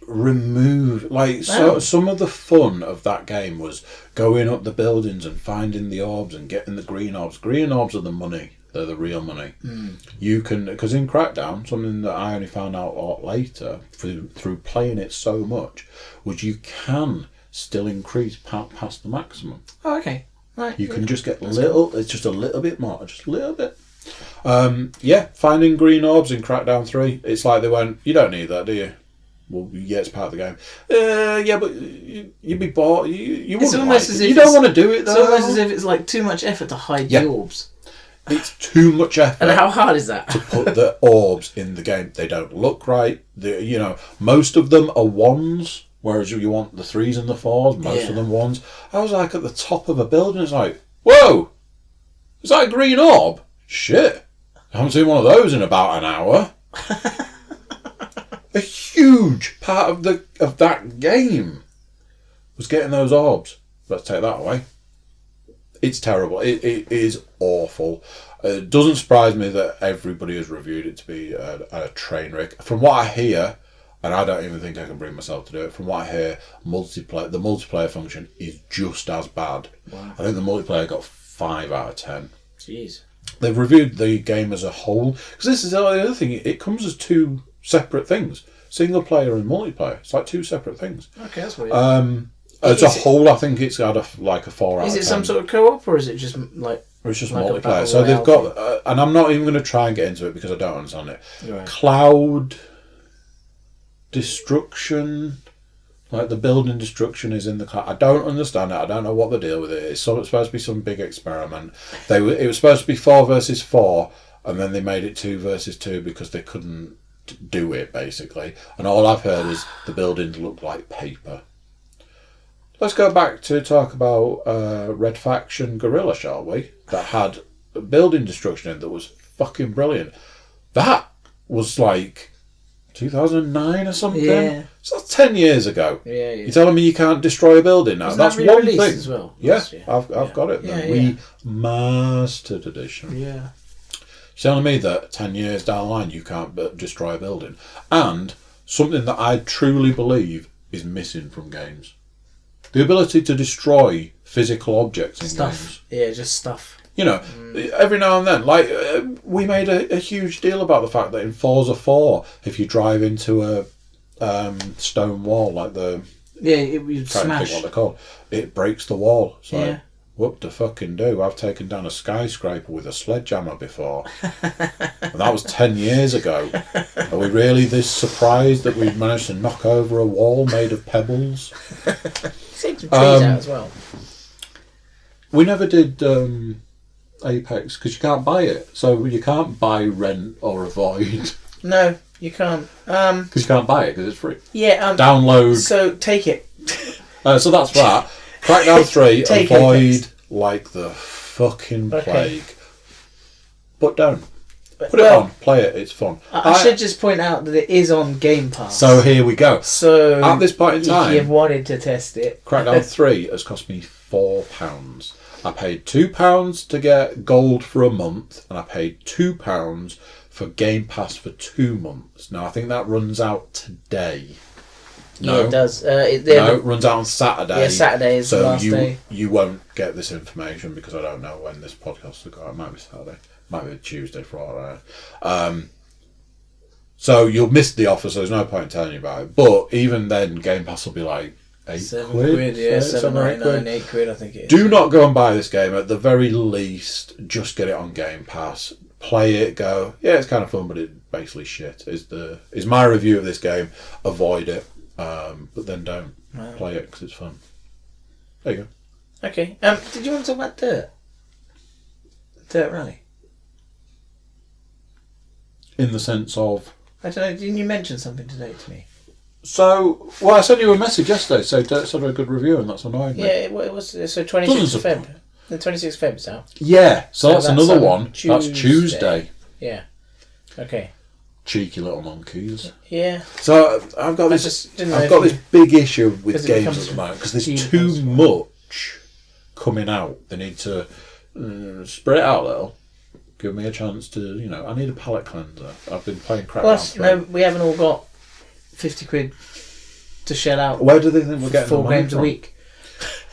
removed, so some of the fun of that game was going up the buildings and finding the orbs and getting the green orbs. Green orbs are the money. They're the real money. You can, because in Crackdown, something that I only found out a lot later through playing it so much, was you can still increase past the maximum. Oh, okay. Right. You can just get it's just a little bit more, just a little bit. Finding green orbs in Crackdown 3, it's like they went, you don't need that, do you? Well, yeah, it's part of the game. Yeah, but you'd be bored. You wouldn't almost like as it. if You don't want to do it, though. It's almost as if it's like too much effort to hide the orbs. It's too much effort. And how hard is that? To put the orbs in the game. They don't look right. Most of them are ones, whereas you want the 3s and the 4s, most of them ones. I was like at the top of a building, it's like, whoa! Is that a green orb? Shit. I haven't seen one of those in about an hour. A huge part of that game was getting those orbs. Let's take that away. It's terrible. It is awful. It doesn't surprise me that everybody has reviewed it to be a train wreck. From what I hear, and I don't even think I can bring myself to do it, from what I hear, the multiplayer function is just as bad. Wow. I think the multiplayer got 5 out of 10. Jeez. They've reviewed the game as a whole. Because this is the other thing. It comes as 2 separate things. Single player and multiplayer. It's like 2 separate things. Okay, that's weird. As a whole, I think it's got a 4 out of 10. Is it some sort of co-op, or is it just like... It's just like multiplayer. So they've got... and I'm not even going to try and get into it because I don't understand it. Right. Cloud destruction. Like the building destruction is in the car. I don't understand it. I don't know what the deal with it is. Supposed to be some big experiment. It was supposed to be 4 versus 4, and then they made it 2 versus 2 because they couldn't do it basically. And all I've heard is the buildings look like paper. Let's go back to talk about Red Faction Guerrilla, shall we? That had building destruction in that was fucking brilliant. That was like 2009 or something. Yeah. So that's 10 years ago. Yeah. You're telling me you can't destroy a building now? Isn't That's that one re-released thing. as well? Yeah, Yeah. I've got it. Yeah, Remastered edition. Yeah. You're telling me that 10 years down the line you can't destroy a building. And something that I truly believe is missing from games. The ability to destroy physical objects in games. Yeah, just stuff. You know, every now and then, like, we made a huge deal about the fact that in Forza 4, if you drive into a stone wall, like the... Yeah, you Trying to smash. think what they're called. It breaks the wall. So, Yeah. what the fucking do? I've taken down a skyscraper with a sledgehammer before. And that was 10 years ago. Are we really this surprised that we've managed to knock over a wall made of pebbles? Take some trees out as well. We never did Apex because you can't buy it. So you can't buy, rent or avoid. No, you can't. Because you can't buy it because it's free. Yeah. Download. So take it. So that's that. Crackdown 3, Take avoid Apex. like the fucking Okay. plague. But don't. Put it on, play it, it's fun. I should just point out that it is on Game Pass. So here we go. So At this point in if time, you wanted to test it, Crackdown 3 has cost me £4. I paid £2 to get gold for a month, and I paid £2 for Game Pass for 2 months. Now I think that runs out today. No, yeah, it does. no, it runs out on Saturday. Yeah, Saturday is the so last day. you won't get this information because I don't know when this podcast will go out. It might be Saturday, might be Tuesday for all I know. So you'll miss the offer, so there's no point in telling you about it. But even then, Game Pass will be like £8. £7, yeah, £7.99, £8, I think it is. Do not go and buy this game. At the very least, just get it on Game Pass. Play it. Go. Yeah, it's kind of fun, but it's basically shit. Is my review of this game. Avoid it, but then don't play it because it's fun. There you go. Okay. Did you want to talk about Dirt Rally? In the sense of. I don't know. Didn't you mention something today to me? So, well, I sent you a message yesterday, so Dirt's had a good review, and that's annoying me. Yeah, it was. So 26th of Feb. The 26th of Feb is out. Yeah, so that's another one. Tuesday. That's Tuesday. Yeah. Okay. Cheeky little monkeys. Yeah. So I've got this big issue with games at the moment because there's too much coming out. They need to spread it out a little. Give me a chance to, I need a palate cleanser. I've been playing Crackdown. Plus, no, we haven't all got £50 to shell out. Where do they think we're getting 4 games from? a week?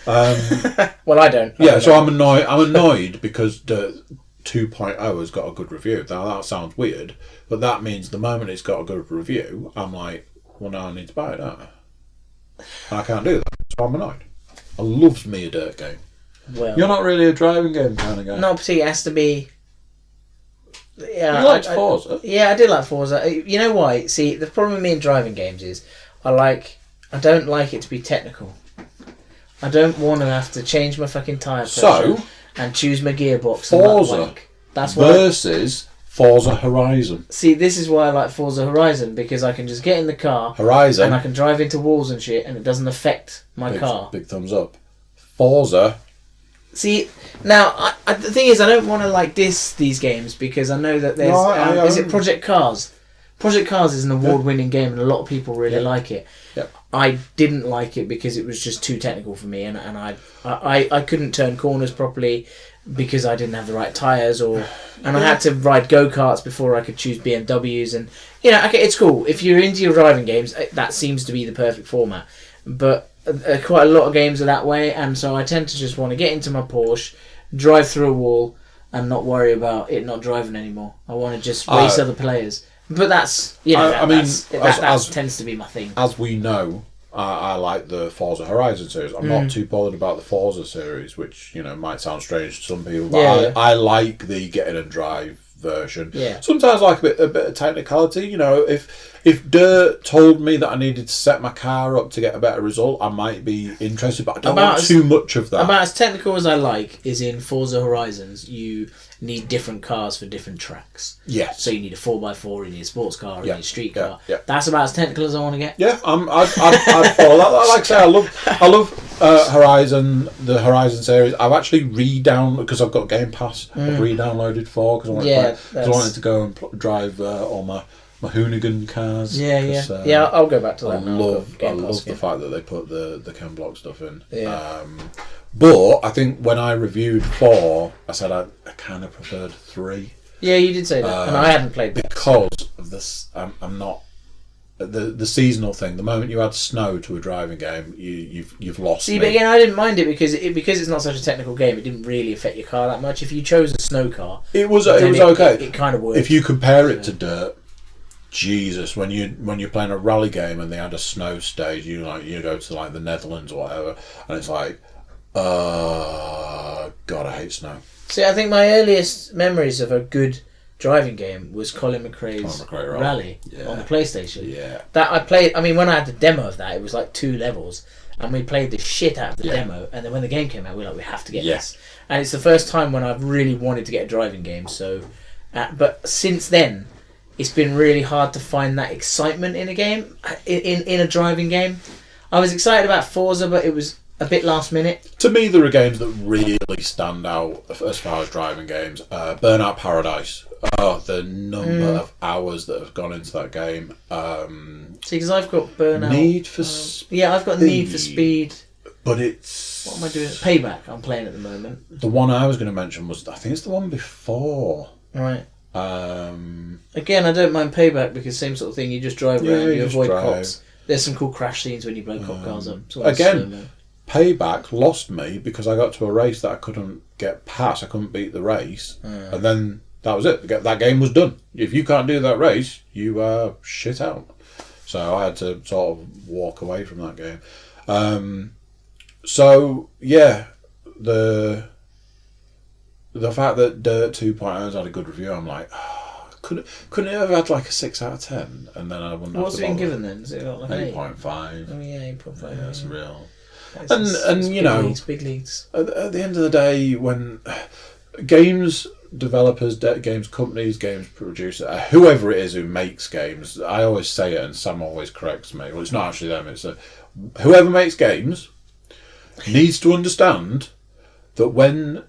Well, I don't. Yeah, so I'm annoyed because the 2.0 has got a good review. Now that sounds weird, but that means the moment it's got a good review, I'm like, well, now I need to buy it, don't I? And I can't do that, so I'm annoyed. I loves me a dirt game. Well, You're not really a driving game kind of guy. not particularly. It has to be. Yeah, You liked Forza. Yeah, I did like Forza. You know why? See, the problem with me in driving games is I don't like it to be technical. I don't want to have to change my fucking tyre pressure and choose my gearbox. Forza That's why. Versus Forza Horizon. See, this is why I like Forza Horizon, because I can just get in the car Horizon. and I can drive into walls and shit, and it doesn't affect my car. Big thumbs up. Forza. See, now the thing is, I don't want to diss these games because I know that there's is it Project Cars? Project Cars is an award-winning game, and a lot of people really like it. Yep. I didn't like it because it was just too technical for me, and I couldn't turn corners properly because I didn't have the right tyres, and I had to ride go-karts before I could choose BMWs, and okay, it's cool if you're into your driving games. That seems to be the perfect format, but quite a lot of games are that way, and so I tend to just want to get into my Porsche, drive through a wall, and not worry about it not driving anymore. I want to just race other players. But that's, that tends to be my thing. As we know, I like the Forza Horizon series. I'm not too bothered about the Forza series, which, might sound strange to some people. But I like the get in and drive version. Yeah. Sometimes I like a bit of technicality. You know, if Dirt told me that I needed to set my car up to get a better result, I might be interested, but I don't want too much of that. About as technical as I like is in Forza Horizons, you need different cars for different tracks. Yes. So you need a 4x4, you need a sports car, you need a street car. Yeah. That's about as technical as I want to get. Yeah, I'd follow that. Like I say, I love Horizon, the Horizon series. I've actually because I've got Game Pass. I've re-downloaded 4 because I wanted to go and drive all my Hoonigan cars. Yeah. I'll go back to that. I love the fact that they put the Ken Block stuff in. Yeah. But I think when I reviewed 4, I said I kind of preferred 3. Yeah, you did say that, and I hadn't played that. Because of this, I'm not the seasonal thing. The moment you add snow to a driving game, you've lost. See, but again, I didn't mind it because it's not such a technical game. It didn't really affect your car that much. If you chose a snow car, it was okay. It kind of worked. If you compare it to Dirt, Jesus, when you're playing a rally game and they had a snow stage, you go to like the Netherlands or whatever, and it's like, God, I hate snow. See, I think my earliest memories of a good driving game was Colin McRae's Rally on the PlayStation. Yeah. That I played. I mean, when I had the demo of that, it was like 2 levels, and we played the shit out of the demo. And then when the game came out, we were like, we have to get this. And it's the first time when I've really wanted to get a driving game. So, but since then, it's been really hard to find that excitement in a game, in a driving game. I was excited about Forza, but it was a bit last minute. To me, there are games that really stand out as far as driving games. Burnout Paradise. Oh, the number of hours that have gone into that game. See, because I've got Burnout. Need for Speed. Yeah, I've got Need for Speed. But it's... What am I doing? Payback I'm playing at the moment. The one I was going to mention was, I think it's the one before. Right. Again, I don't mind Payback because same sort of thing. You just drive around, you avoid cops. There's some cool crash scenes when you blow cop cars up. Again, Payback lost me because I got to a race that I couldn't get past. I couldn't beat the race, and then that was it. That game was done. If you can't do that race, you are shit out. So I had to sort of walk away from that game. So yeah, the fact that Dirt 2.0 has had a good review, I'm like, couldn't it have had like a 6 out of 10? And then I wouldn't. What's have it been given then? Is it got like 8.5? Oh yeah, 8.5. Yeah, that's real. And you know, big leagues. At the end of the day, when games developers, games companies, games producers, whoever it is who makes games, I always say it and Sam always corrects me. Well, it's not actually them. It's whoever makes games needs to understand that when,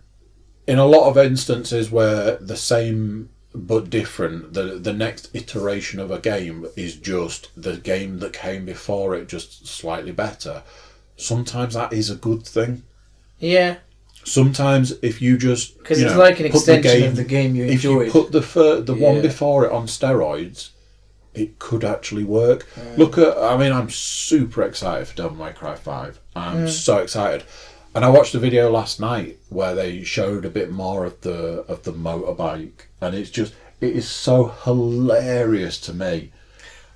in a lot of instances where the same but different, the next iteration of a game is just the game that came before it, just slightly better. Sometimes that is a good thing. Yeah. Sometimes if you just because it's like an extension of the game you enjoyed. If you put the one before it on steroids, it could actually work. Look at, I mean, I'm super excited for Devil May Cry 5. I'm so excited. And I watched a video last night where they showed a bit more of the motorbike, and it is so hilarious to me.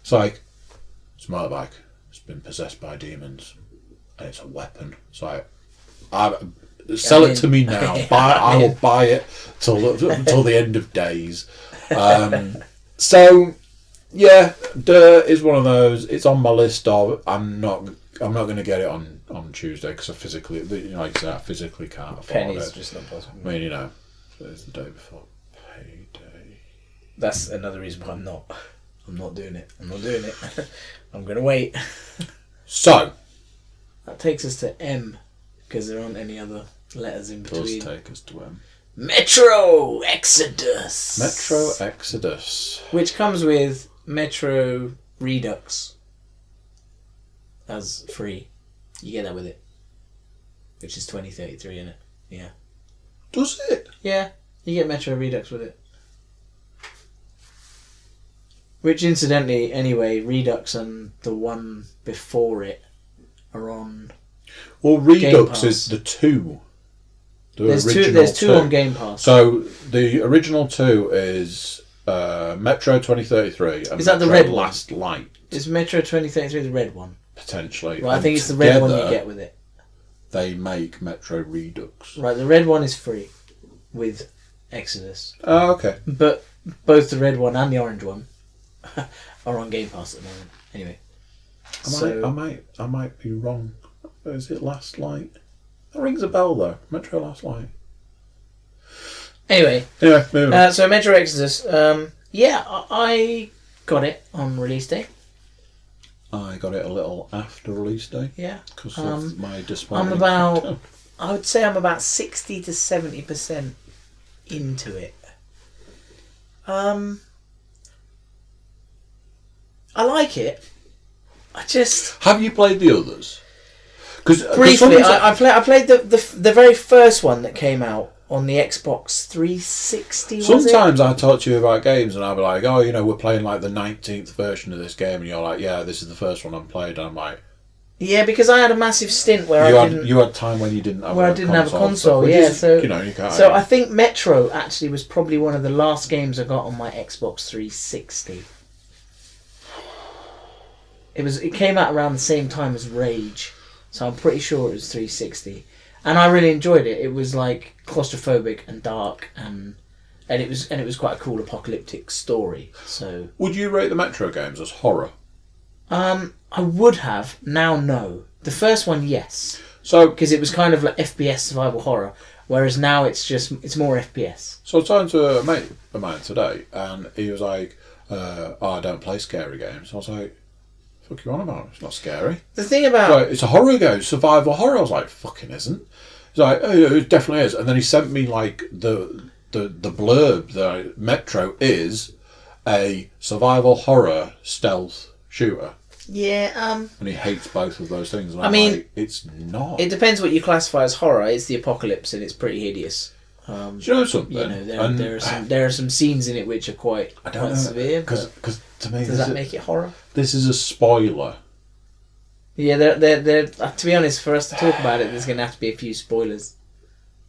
It's like, it's a motorbike. It's been possessed by demons, and it's a weapon. It's like, sell it to me now. I will buy it till the end of days. So yeah, Dirt is one of those. It's on my list of. I'm not going to get it on Tuesday because I physically, like I said, I physically can't afford Pennies it. just not possible. I mean, it's the day before payday. That's another reason why I'm not doing it. I'm going to wait. So that takes us to M because there aren't any other letters in between. Does take us to M. Metro Exodus. Metro Exodus, which comes with Metro Redux as free. You get that with it, which is 2033 in it. Yeah. Does it? Yeah, you get Metro Redux with it. Which, incidentally, anyway, Redux and the one before it are on. Well, Redux is the 2. There's two on Game Pass. So the original 2 is Metro 2033 and is that Metro the red Last Light. Is Metro 2033 the red one? Potentially. Right, I think it's the red one you get with it. They make Metro Redux. Right, the red one is free with Exodus. Oh, okay. But both the red one and the orange one are on Game Pass at the moment. Anyway. I might be wrong. Is it Last Light? That rings a bell though. Metro Last Light. Anyway, moving on. so Metro Exodus. I got it on release day. I got it a little after release day. Yeah. Because of my display. I would say I'm about 60 to 70% into it. I like it. Have you played the others? Briefly, I played the very first one that came out on the Xbox 360. Sometimes I talk to you about games and I'll be like, oh, we're playing like the 19th version of this game, and you're like, yeah, this is the first one I've played. And I'm like, yeah, because I had a massive stint where you had time when you didn't have I didn't have a console. Yeah, so you can't. So I think Metro actually was probably one of the last games I got on my Xbox 360. It came out around the same time as Rage, so I'm pretty sure it was 360, and I really enjoyed it. It was like claustrophobic and dark, and it was quite a cool apocalyptic story. So would you rate the Metro games as horror? I would have. Now, no. The first one, yes. So because it was kind of like FPS survival horror, whereas now it's more FPS. So I was talking to a mate of mine today, and he was like, I don't play scary games. I was like, fuck you on about? It's not scary. The thing about... it's a horror game, survival horror. I was like, fucking isn't. He's like, oh, yeah, it definitely is. And then he sent me like the blurb that Metro is a survival horror stealth shooter. Yeah, and he hates both of those things. And I mean, like, it's not. It depends what you classify as horror. It's the apocalypse, and it's pretty hideous. Do you know something? There are some scenes in it which are quite severe. Because to me, does that make it horror? This is a spoiler. Yeah, they're to be honest, for us to talk about it, there's going to have to be a few spoilers.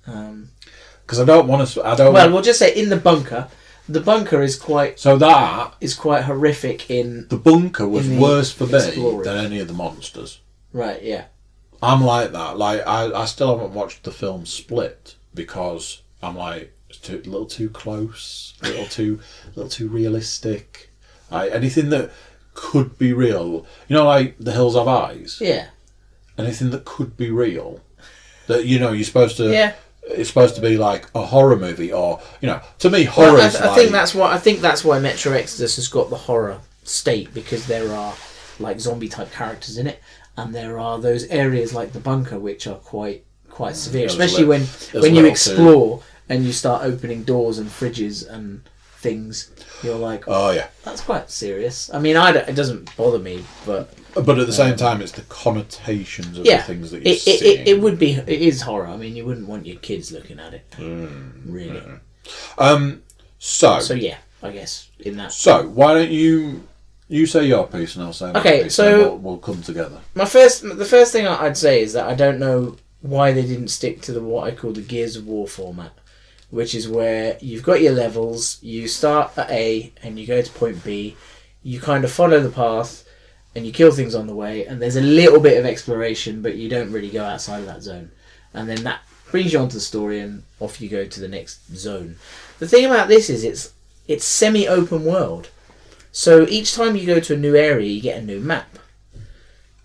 Because I don't want to. Well, we'll just say in the bunker. The bunker is quite... So that... is quite horrific in... The bunker was worse for me exploring than any of the monsters. Right, yeah. I'm like that. Like, I still haven't watched the film Split because I'm like, it's a little too close, a little too realistic. Anything that could be real. like The Hills Have Eyes? Yeah. Anything that could be real. That, you're supposed to... Yeah. It's supposed to be like a horror movie, or to me, horror is I think that's why Metro Exodus has got the horror state, because there are like zombie type characters in it, and there are those areas like the bunker which are quite severe, especially when you explore and you start opening doors and fridges and things. You're like, oh yeah, that's quite serious. I mean, it doesn't bother me, but at the same time, it's the connotations of the things that you're seeing. It is horror. I mean, you wouldn't want your kids looking at it, really. So yeah, I guess in that. So why don't you say your piece and I'll say my piece, so and we'll come together. The first thing I'd say is that I don't know why they didn't stick to what I call the Gears of War format, which is where you've got your levels, you start at A and you go to point B, you kind of follow the path and you kill things on the way, and there's a little bit of exploration, but you don't really go outside of that zone. And then that brings you onto the story and off you go to the next zone. The thing about this is it's semi-open world. So each time you go to a new area, you get a new map.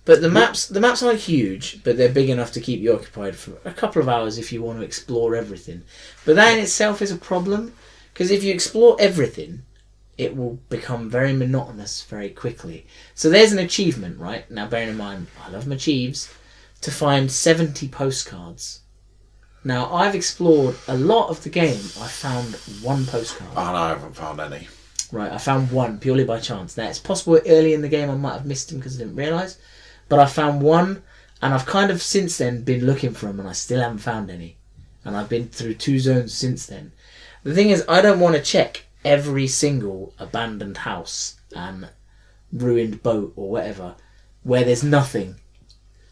But the maps aren't huge, but they're big enough to keep you occupied for a couple of hours if you want to explore everything. But that in itself is a problem, because if you explore everything, it will become very monotonous very quickly. So there's an achievement, right? Now bearing in mind, I love my achieves, to find 70 postcards. Now I've explored a lot of the game. I found one postcard. And I haven't found any. Right, I found one purely by chance. Now it's possible early in the game I might have missed him because I didn't realise. But I found one, and I've kind of since then been looking for them, and I still haven't found any. And I've been through 2 zones since then. The thing is, I don't want to check every single abandoned house and ruined boat or whatever where there's nothing.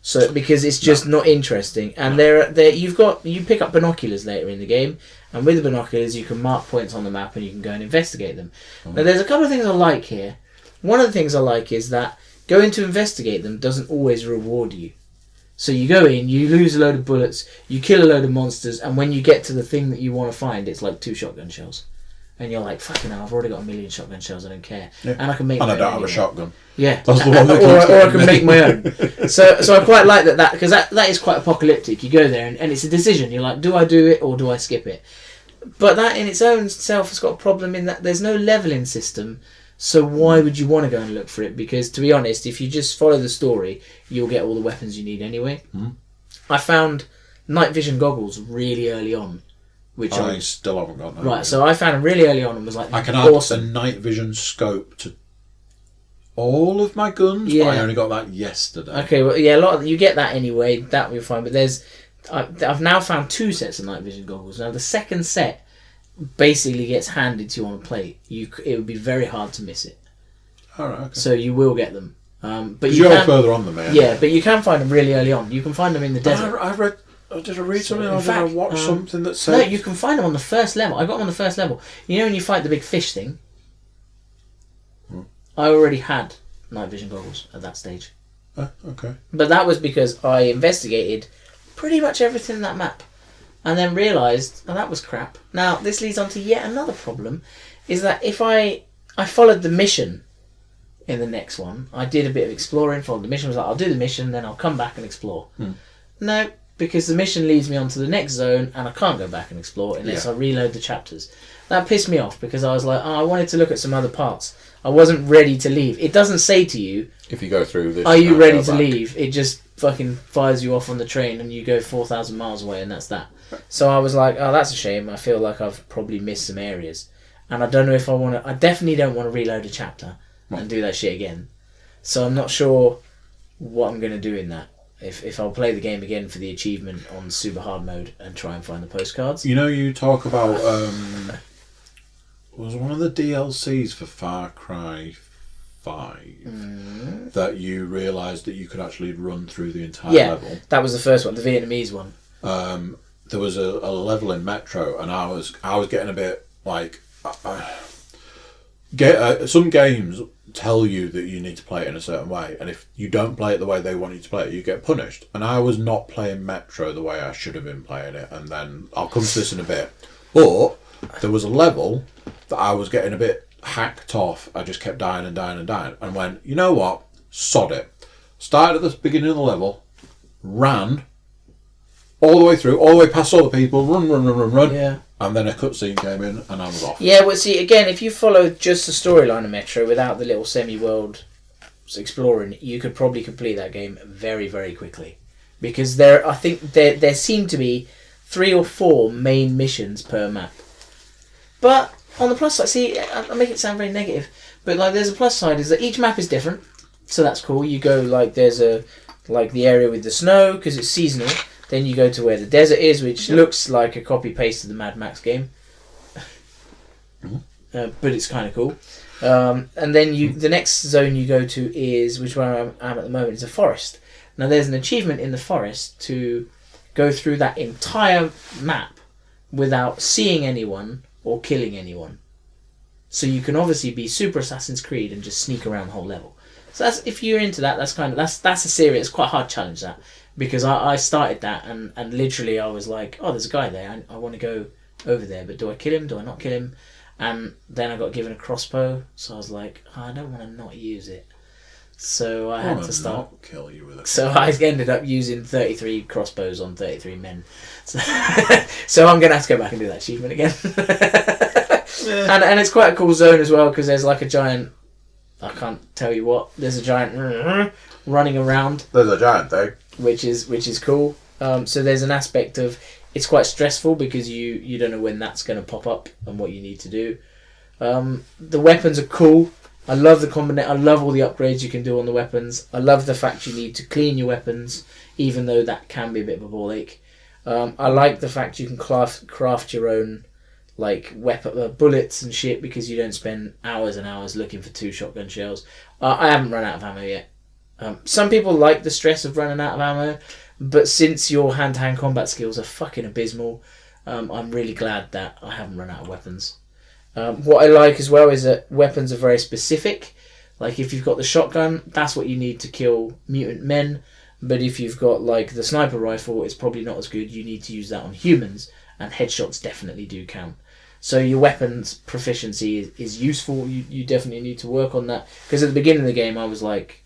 So because it's just not interesting. And you pick up binoculars later in the game, and with the binoculars you can mark points on the map and you can go and investigate them. Now there's a couple of things I like here. One of the things I like is that going to investigate them doesn't always reward you. So you go in, you lose a load of bullets, you kill a load of monsters, and when you get to the thing that you want to find, it's like 2 shotgun shells. And you're like, fucking hell, I've already got 1,000,000 shotgun shells, I don't care. Yeah. And I can make And my I don't own have a anyway. shotgun. Yeah. That's the one that or keeps I getting can me. make my own. So I quite like that because that is quite apocalyptic. You go there and it's a decision. You're like, do I do it or do I skip it? But that in its own self has got a problem in that there's no leveling system. So why would you want to go and look for it? Because to be honest, if you just follow the story, you'll get all the weapons you need anyway. I found night vision goggles really early on, which I still haven't got that. right. So I found them really early on and was like, I can add awesome. a night vision scope to all of my guns, Yeah. but I only got that yesterday. Okay, well, yeah, a lot of, you get that anyway. That we'll find. But I've now found 2 sets of night vision goggles. Now the second set basically gets handed to you on a plate. It would be very hard to miss it. All right, okay. So you will get them. But You're further on than me. Yeah, but you can find them really early on. You can find them in the desert. Did I read something? in Or did I fact, watch something that No, said? you can find them on the first level. I got them on the first level. You know when you fight the big fish thing? I already had night vision goggles at that stage. Okay. But that was because I investigated pretty much everything in that map and then realised, oh, that was crap. Now, this leads on to yet another problem, is that if I followed the mission in the next one, I did a bit of exploring, followed the mission, was like, I'll do the mission, then I'll come back and explore. No, because the mission leads me on to the next zone and I can't go back and explore unless I reload the chapters. That pissed me off because I was like, I wanted to look at some other parts. I wasn't ready to leave. It doesn't say to you, If you go through this, are you now, ready go to back. leave? It just fucking fires you off on the train and you go 4,000 miles away and that's that. So I was like, oh, that's a shame. I feel like I've probably missed some areas. And I don't know if I want to... I definitely don't want to reload a chapter and do that shit again. So I'm not sure what I'm going to do in that. If I'll play the game again for the achievement on super hard mode and try and find the postcards. You know, you talk about was one of the DLCs for Far Cry 5 that you realised that you could actually run through the entire level. That was the first one, the Vietnamese one. There was a level in Metro, and I was getting a bit like some games tell you that you need to play it in a certain way, and if you don't play it the way they want you to play it, you get punished. And I was not playing Metro the way I should have been playing it, and then I'll come to this in a bit. But there was a level that I was getting a bit hacked off. I just kept dying and dying and dying, and went, you know what, sod it. Started at the beginning of the level, ran all the way through, all the way past all the people, run. Yeah. And then a cutscene came in, and I was off. Yeah, well, see, again, if you followed just the storyline of Metro without the little semi-world exploring, you could probably complete that game very, very quickly. Because I think there seem to be 3 or 4 main missions per map. But on the plus side, see, I make it sound very negative, but like there's a plus side is that each map is different, so that's cool. You go like there's the area with the snow because it's seasonal. Then you go to where the desert is, which looks like a copy-paste of the Mad Max game. But it's kind of cool. And then the next zone you go to is, which where I'm at the moment, is a forest. Now there's an achievement in the forest to go through that entire map without seeing anyone or killing anyone. So you can obviously be super Assassin's Creed and just sneak around the whole level. So that's, if you're into that, that's a serious, quite a hard challenge, that. Because I started that and literally I was like, oh, there's a guy there. I want to go over there, but do I kill him? Do I not kill him? And then I got given a crossbow, so I was like, oh, I don't want to not use it. So I had to start. Not kill you with a so I ended up using 33 crossbows on 33 men. So, so I'm going to have to go back and do that achievement again. And it's quite a cool zone as well because there's like a giant. I can't tell you what. There's a giant running around. There's a giant thing. Which is cool. So there's an aspect of it's quite stressful because you don't know when that's going to pop up and what you need to do. The weapons are cool. I love the combination. I love all the upgrades you can do on the weapons. I love the fact you need to clean your weapons, even though that can be a bit of a ball ache. I like the fact you can craft your own like weapon bullets and shit because you don't spend hours and hours looking for 2 shotgun shells. I haven't run out of ammo yet. Some people like the stress of running out of ammo, but since your hand-to-hand combat skills are fucking abysmal, I'm really glad that I haven't run out of weapons. What I like as well is that weapons are very specific. Like if you've got the shotgun, that's what you need to kill mutant men. But if you've got like the sniper rifle, it's probably not as good. You need to use that on humans, and headshots definitely do count. So your weapons proficiency is useful. You definitely need to work on that, because at the beginning of the game I was like,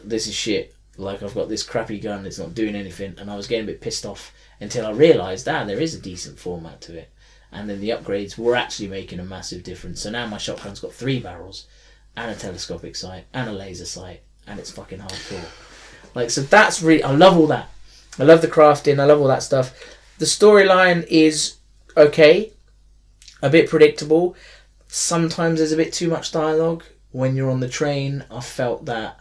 this is shit. Like, I've got this crappy gun, it's not doing anything, and I was getting a bit pissed off until I realised, there is a decent format to it. And then the upgrades were actually making a massive difference. So now my shotgun's got 3 barrels, and a telescopic sight, and a laser sight, and it's fucking hardcore. Like, so that's really... I love all that. I love the crafting, I love all that stuff. The storyline is okay, a bit predictable. Sometimes there's a bit too much dialogue. When you're on the train, I felt that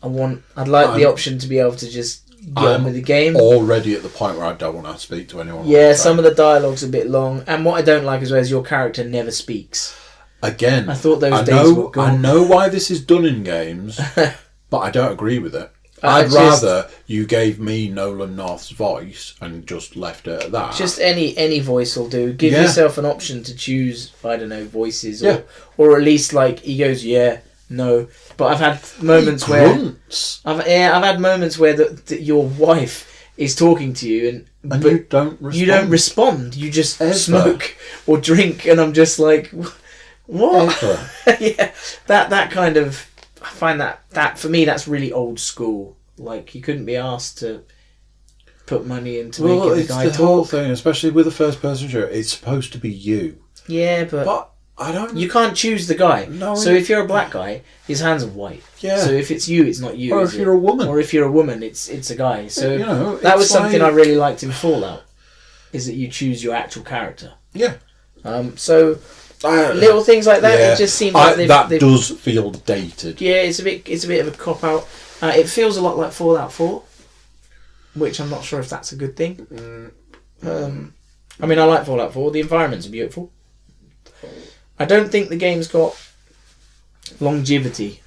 I'd like the option to be able to just get on with the game. Already at the point where I don't want to speak to anyone. Yeah, some of the dialogue's a bit long, and what I don't like as well is your character never speaks. Again, I thought those days were gone. I know why this is done in games, but I don't agree with it. I'd rather you gave me Nolan North's voice and just left it at that. Just any voice will do. Give yourself an option to choose, I don't know, voices, or at least like he goes, yeah, no. But I've had moments where I've had moments where your wife is talking to you and you don't respond. You don't respond. You just smoke or drink, and I'm just like, what? Yeah, that kind of. I find that for me that's really old school. Like, you couldn't be asked to put money into making the guy talk. It's the whole thing, especially with a first person shooter. It's supposed to be you. Yeah, but I don't. You can't choose the guy. No. So if you're a black guy, his hands are white. Yeah. So if it's you, it's not you. Or if you're a woman. Or if you're a woman, it's a guy. So that was something I really liked in Fallout, is that you choose your actual character. Yeah. So. Little things like that, it just seems like that does feel dated. Yeah, it's a bit of a cop out. It feels a lot like Fallout 4, which I'm not sure if that's a good thing. I mean, I like Fallout 4. The environments are beautiful. I don't think the game's got longevity,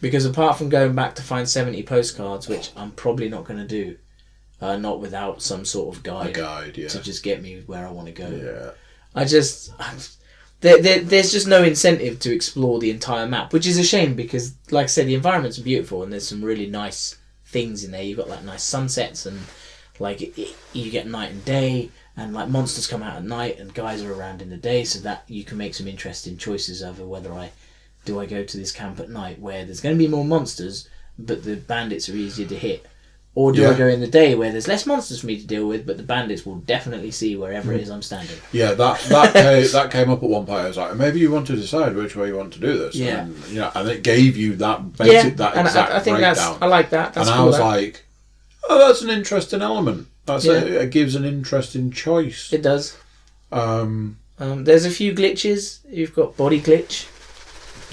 because apart from going back to find 70 postcards, which I'm probably not going to do, not without some sort of guide, to just get me where I want to go. Yeah. There's just no incentive to explore the entire map, which is a shame, because, like I said, the environments are beautiful and there's some really nice things in there. You've got like nice sunsets and like you get night and day, and like monsters come out at night and guys are around in the day, so that you can make some interesting choices over whether I go to this camp at night where there's going to be more monsters but the bandits are easier to hit. Or do I go in the day where there's less monsters for me to deal with, but the bandits will definitely see wherever it is I'm standing? Yeah, that came up at one point. I was like, maybe you want to decide which way you want to do this. Yeah. And it gave you that basic, that exact I think breakdown. I like that. That's and cool, I was like, oh, that's an interesting element. It gives an interesting choice. It does. There's a few glitches. You've got body glitch.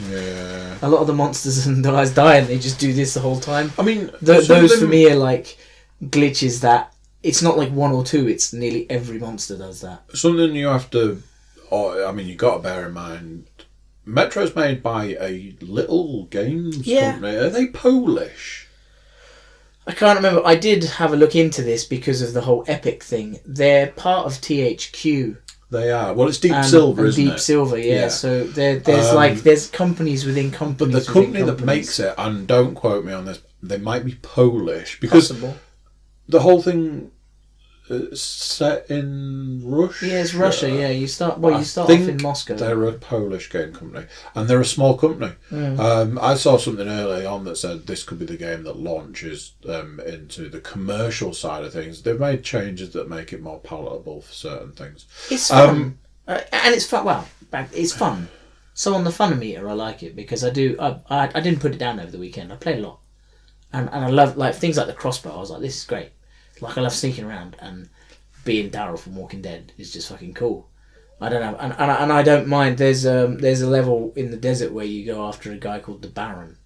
Yeah. A lot of the monsters and guys die and they just do this the whole time. I mean, those for me are like glitches that it's not like one or two, it's nearly every monster does that. Something you have to, you got to bear in mind, Metro's made by a little games company. Are they Polish? I can't remember. I did have a look into this because of the whole Epic thing. They're part of THQ. They are. Well, it's Deep Silver, isn't it? Deep Silver, yeah. So there's companies within companies. But the company that makes it, and don't quote me on this, they might be Polish, because the whole thing is set in Russia. Yeah, it's Russia. Yeah, you start off in Moscow. They're a Polish game company, and they're a small company. I saw something early on that said this could be the game that launches into the commercial side of things. They've made changes that make it more palatable for certain things. It's fun, and it's fun. Well, it's fun. So on the fun meter, I like it because I do. I didn't put it down over the weekend. I played a lot, and I love like things like the crossbow. I was like, this is great. Like, I love sneaking around, and being Daryl from Walking Dead is just fucking cool. I don't know, and I don't mind. There's a level in the desert where you go after a guy called the Baron,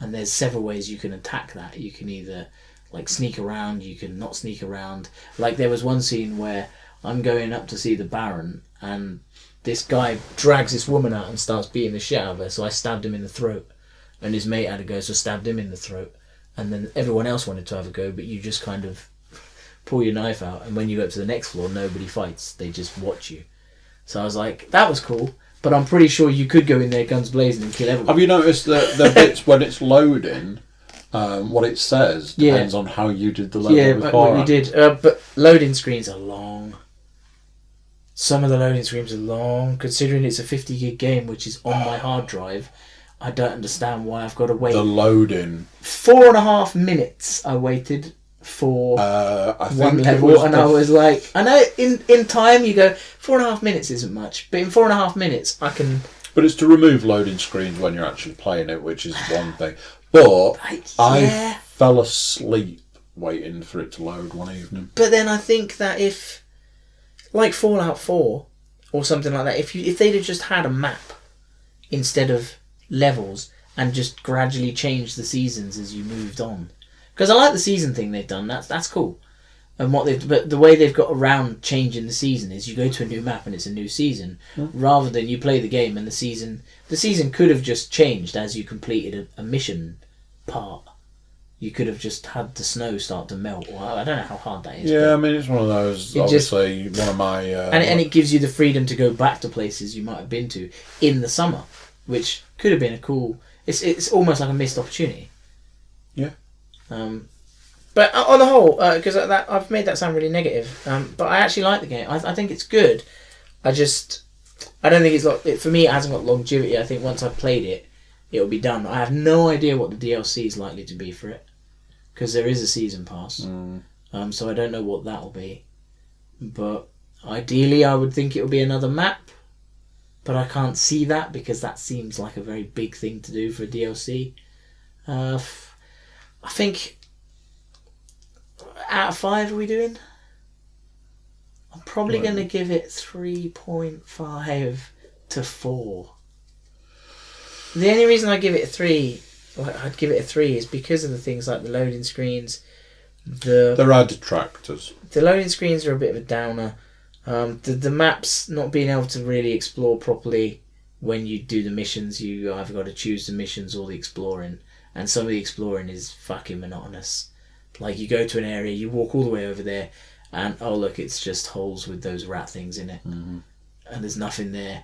and there's several ways you can attack that. You can either like sneak around, you can not sneak around. Like, there was one scene where I'm going up to see the Baron, and this guy drags this woman out and starts beating the shit out of her. So I stabbed him in the throat, and his mate had a go, so stabbed him in the throat, and then everyone else wanted to have a go, but you just kind of pull your knife out, and when you go up to the next floor, nobody fights, they just watch you. So I was like, that was cool, but I'm pretty sure you could go in there guns blazing and kill everyone. Have you noticed the bits when it's loading, what it says depends on how you did the level before. Yeah, what you did. But loading screens are long. Some of the loading screens are long. Considering it's a 50 gig game, which is on my hard drive, I don't understand why I've got to wait. The loading. 4.5 minutes I waited for one level, and I was like, I know in time you go 4.5 minutes isn't much, but in 4.5 minutes I can. But it's to remove loading screens when you're actually playing it, which is one thing. But I fell asleep waiting for it to load one evening. But then I think that if, like Fallout 4 or something like that, if they'd have just had a map instead of levels and just gradually changed the seasons as you moved on. Because I like the season thing they've done. That's cool. And but the way they've got around changing the season is you go to a new map and it's a new season, rather than you play the game and the season could have just changed as you completed a mission part. You could have just had the snow start to melt. Or I don't know how hard that is. Yeah, I mean it's one of those. Obviously, one of my and it gives you the freedom to go back to places you might have been to in the summer, which could have been a cool. It's almost like a missed opportunity. Yeah. But on the whole, because I've made that sound really negative, but I actually like the game. I think it's good. I don't think for me it hasn't got longevity. I think once I've played it, it'll be done. I have no idea what the DLC is likely to be for it, because there is a season pass. So I don't know what that'll be. But ideally, I would think it'll be another map. But I can't see that because that seems like a very big thing to do for a DLC. I think out of 5 are we doing? I'm probably going to give it 3.5 to 4. The only reason I give it a 3, I'd give it a 3, is because of the things like the loading screens. There are detractors. The loading screens are a bit of a downer. The maps not being able to really explore properly when you do the missions. You either got to choose the missions or the exploring, and some of the exploring is fucking monotonous. Like you go to an area, you walk all the way over there, and oh look, it's just holes with those rat things in it, and there's nothing there.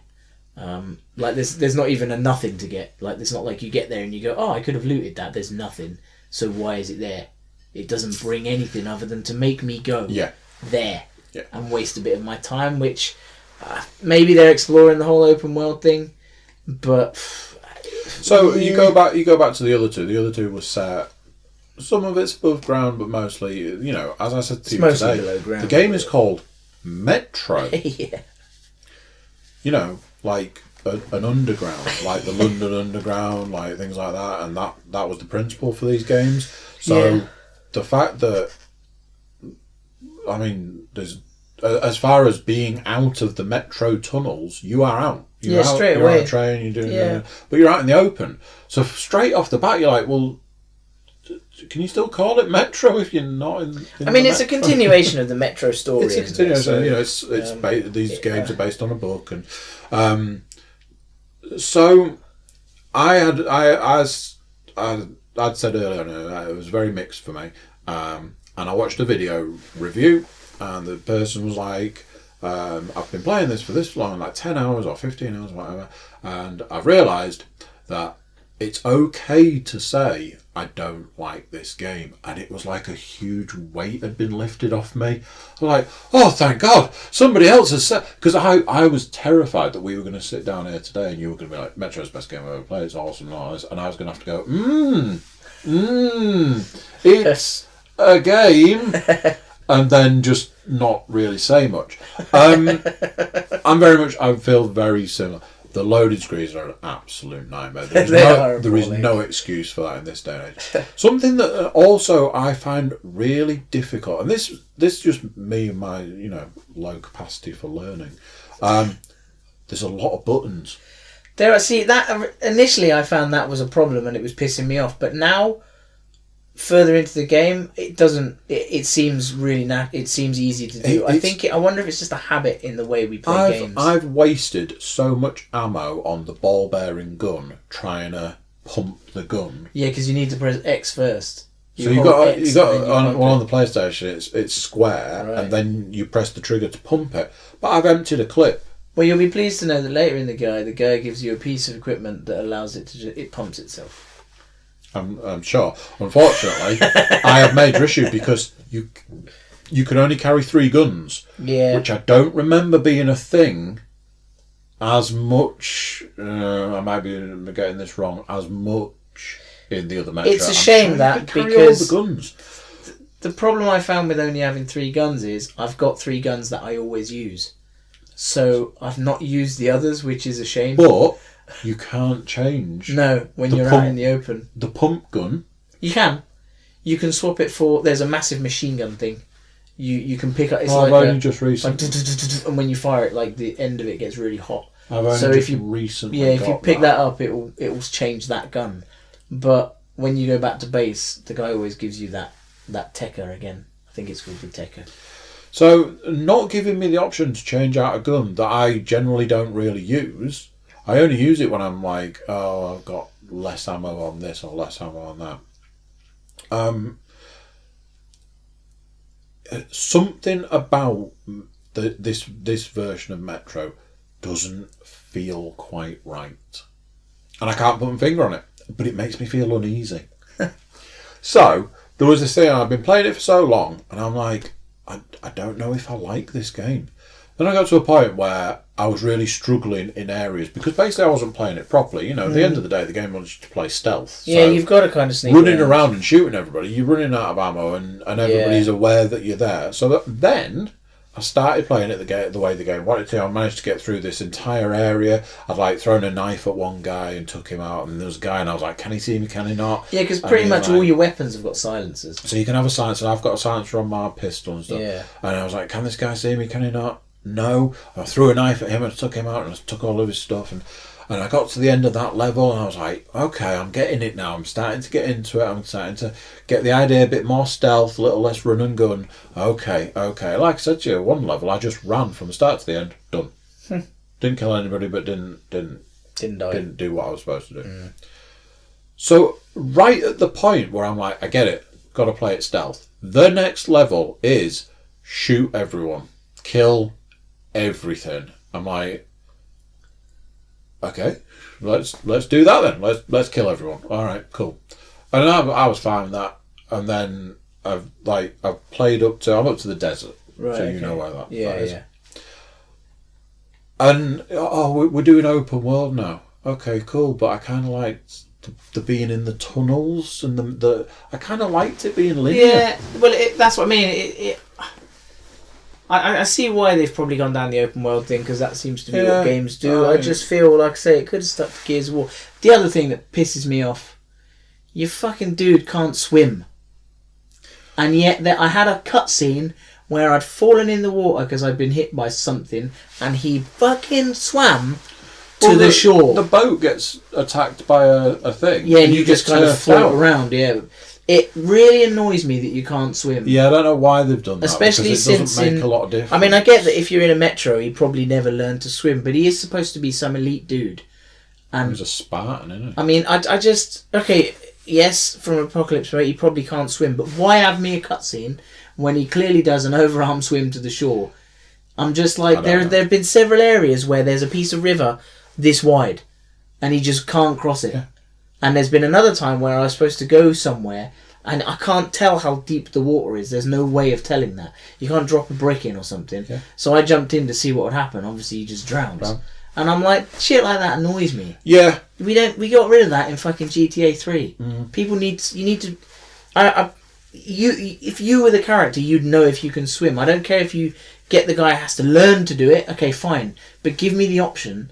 Like there's not even a nothing to get. Like it's not like you get there and you go, oh, I could have looted that. There's nothing. So why is it there? It doesn't bring anything other than to make me go there. Yeah. And waste a bit of my time, which maybe they're exploring the whole open world thing, but so you go back to the other two. The other two was set. Some of it's above ground, but mostly, as I said to you today, below ground, the game is called Metro. Yeah. Like an underground, like the London Underground, like things like that, and that was the principle for these games. So the fact that, I mean, there's as far as being out of the metro tunnels, you are out. You're out, straight you're away. on a train, you're doing but you're out in the open. So straight off the bat, you're like, well, can you still call it Metro if you're not in I mean, it's a continuation of the Metro story. It's a continuation. So, these games are based on a book, and so I'd said earlier, it was very mixed for me, and I watched a video review, and the person was like, I've been playing this for this long, like 10 hours or 15 hours, whatever, and I've realised that it's okay to say I don't like this game, and it was like a huge weight had been lifted off me. I'm like, oh, thank God, somebody else has said, because I was terrified that we were going to sit down here today and you were going to be like, Metro's best game I've ever played, it's awesome, and all this, and I was going to have to go, it's a game, and then just not really say much. I feel very similar. The loaded screens are an absolute nightmare. There is no excuse for that in this day and age. Something that also I find really difficult, and this just me and my low capacity for learning. There's a lot of buttons. That initially I found that was a problem and it was pissing me off, but now further into the game, it doesn't. It seems really it seems easy to do. I wonder if it's just a habit in the way we play games. I've wasted so much ammo on the ball bearing gun trying to pump the gun. Yeah, because you need to press X first. So you got on the PlayStation. It's square, right, and then you press the trigger to pump it. But I've emptied a clip. Well, you'll be pleased to know that later in the guy gives you a piece of equipment that allows it to. It pumps itself. I'm sure. Unfortunately, I have major issue because you can only carry 3 guns, which I don't remember being a thing as much. I might be getting this wrong. As much in the other Metro. It's a shame sure that because all the guns. The problem I found with only having 3 guns is I've got 3 guns that I always use, so I've not used the others, which is a shame. But you can't change. No, when you're out in the open. The pump gun. You can. You can swap it for. There's a massive machine gun thing. You can pick up. It's I've like only just recently. And when you fire it, like the end of it gets really hot. I've only so just if you recently. Yeah, if you pick that up, it will change that gun. But when you go back to base, the guy always gives you that Tekka again. I think it's called the Tekka. So not giving me the option to change out a gun that I generally don't really use. I only use it when I'm like, oh, I've got less ammo on this or less ammo on that. Something about this version of Metro doesn't feel quite right, and I can't put my finger on it, but it makes me feel uneasy. So there was this thing, I've been playing it for so long, and I'm like, I don't know if I like this game. Then I got to a point where I was really struggling in areas because basically I wasn't playing it properly. You know, at the end of the day, the game wants you to play stealth. Yeah, so you've got to kind of sneak running around and shooting everybody. You're running out of ammo, and everybody's aware that you're there. So then I started playing it the way the game wanted to. I managed to get through this entire area. I'd like thrown a knife at one guy and took him out, and there was a guy, and I was like, "Can he see me? Can he not?" Yeah, because pretty much all your weapons have got silencers. So you can have a silencer. I've got a silencer on my pistol and stuff. Yeah. And I was like, "Can this guy see me? Can he not?" No. I threw a knife at him and took him out, and I took all of his stuff, and I got to the end of that level, and I was like, okay, I'm getting it now. I'm starting to get into it. I'm starting to get the idea, a bit more stealth, a little less run and gun. Okay. Like I said to you, one level I just ran from the start to the end. Done. Didn't kill anybody, but didn't die. Didn't do what I was supposed to do. So right at the point where I'm like, I get it. Got to play it stealth. The next level is shoot everyone, kill everything. I'm like, okay, let's do that then. Let's kill everyone. All right, cool. And I was fine with that. And then I've played I'm up to the desert, right? So you know where that is. Yeah. And we're doing open world now. Okay, cool. But I kind of liked the being in the tunnels and the I kind of liked it being linear. Yeah, well, that's what I mean. I see why they've probably gone down the open world thing, because that seems to be what games do. I just feel, like I say, it could have stuck to Gears of War. The other thing that pisses me off, your fucking dude can't swim. And yet I had a cutscene where I'd fallen in the water because I'd been hit by something, and he fucking swam to the shore. The boat gets attacked by a thing. Yeah, and you just kind of float around, yeah. It really annoys me that you can't swim. Yeah, I don't know why they've done that. Especially because it since doesn't make a lot of difference. I mean, I get that if you're in a Metro, he probably never learned to swim, but he is supposed to be some elite dude. And he's a Spartan, isn't he? I mean, I just... Okay, yes, from Apocalypse, right, he probably can't swim, but why have me a cutscene when he clearly does an overarm swim to the shore? I'm just like, there have been several areas where there's a piece of river this wide, and he just can't cross it. Yeah. And there's been another time where I was supposed to go somewhere, and I can't tell how deep the water is. There's no way of telling that. You can't drop a brick in or something. Yeah. So I jumped in to see what would happen. Obviously, he just drowns. Right. And I'm like, shit like that annoys me. Yeah. We got rid of that in fucking GTA 3. People if you were the character, you'd know if you can swim. I don't care if you get the guy who has to learn to do it. Okay, fine. But give me the option.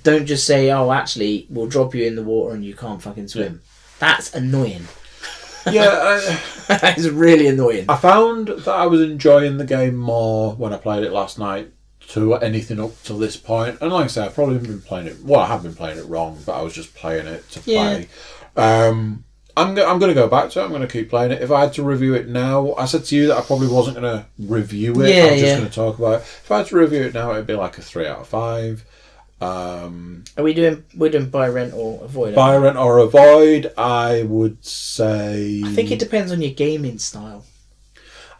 Don't just say, oh, actually, we'll drop you in the water and you can't fucking swim. That's annoying. Yeah. That is really annoying. I found that I was enjoying the game more when I played it last night to anything up till this point. And like I say, I've probably been playing it... Well, I have been playing it wrong, but I was just playing it to play. I'm going to go back to it. I'm going to keep playing it. If I had to review it now... I said to you that I probably wasn't going to review it. I was just going to talk about it. If I had to review it now, it'd be like a 3 out of 5. We're doing buy, rent or avoid? Buy, rent or avoid, I would say... I think it depends on your gaming style.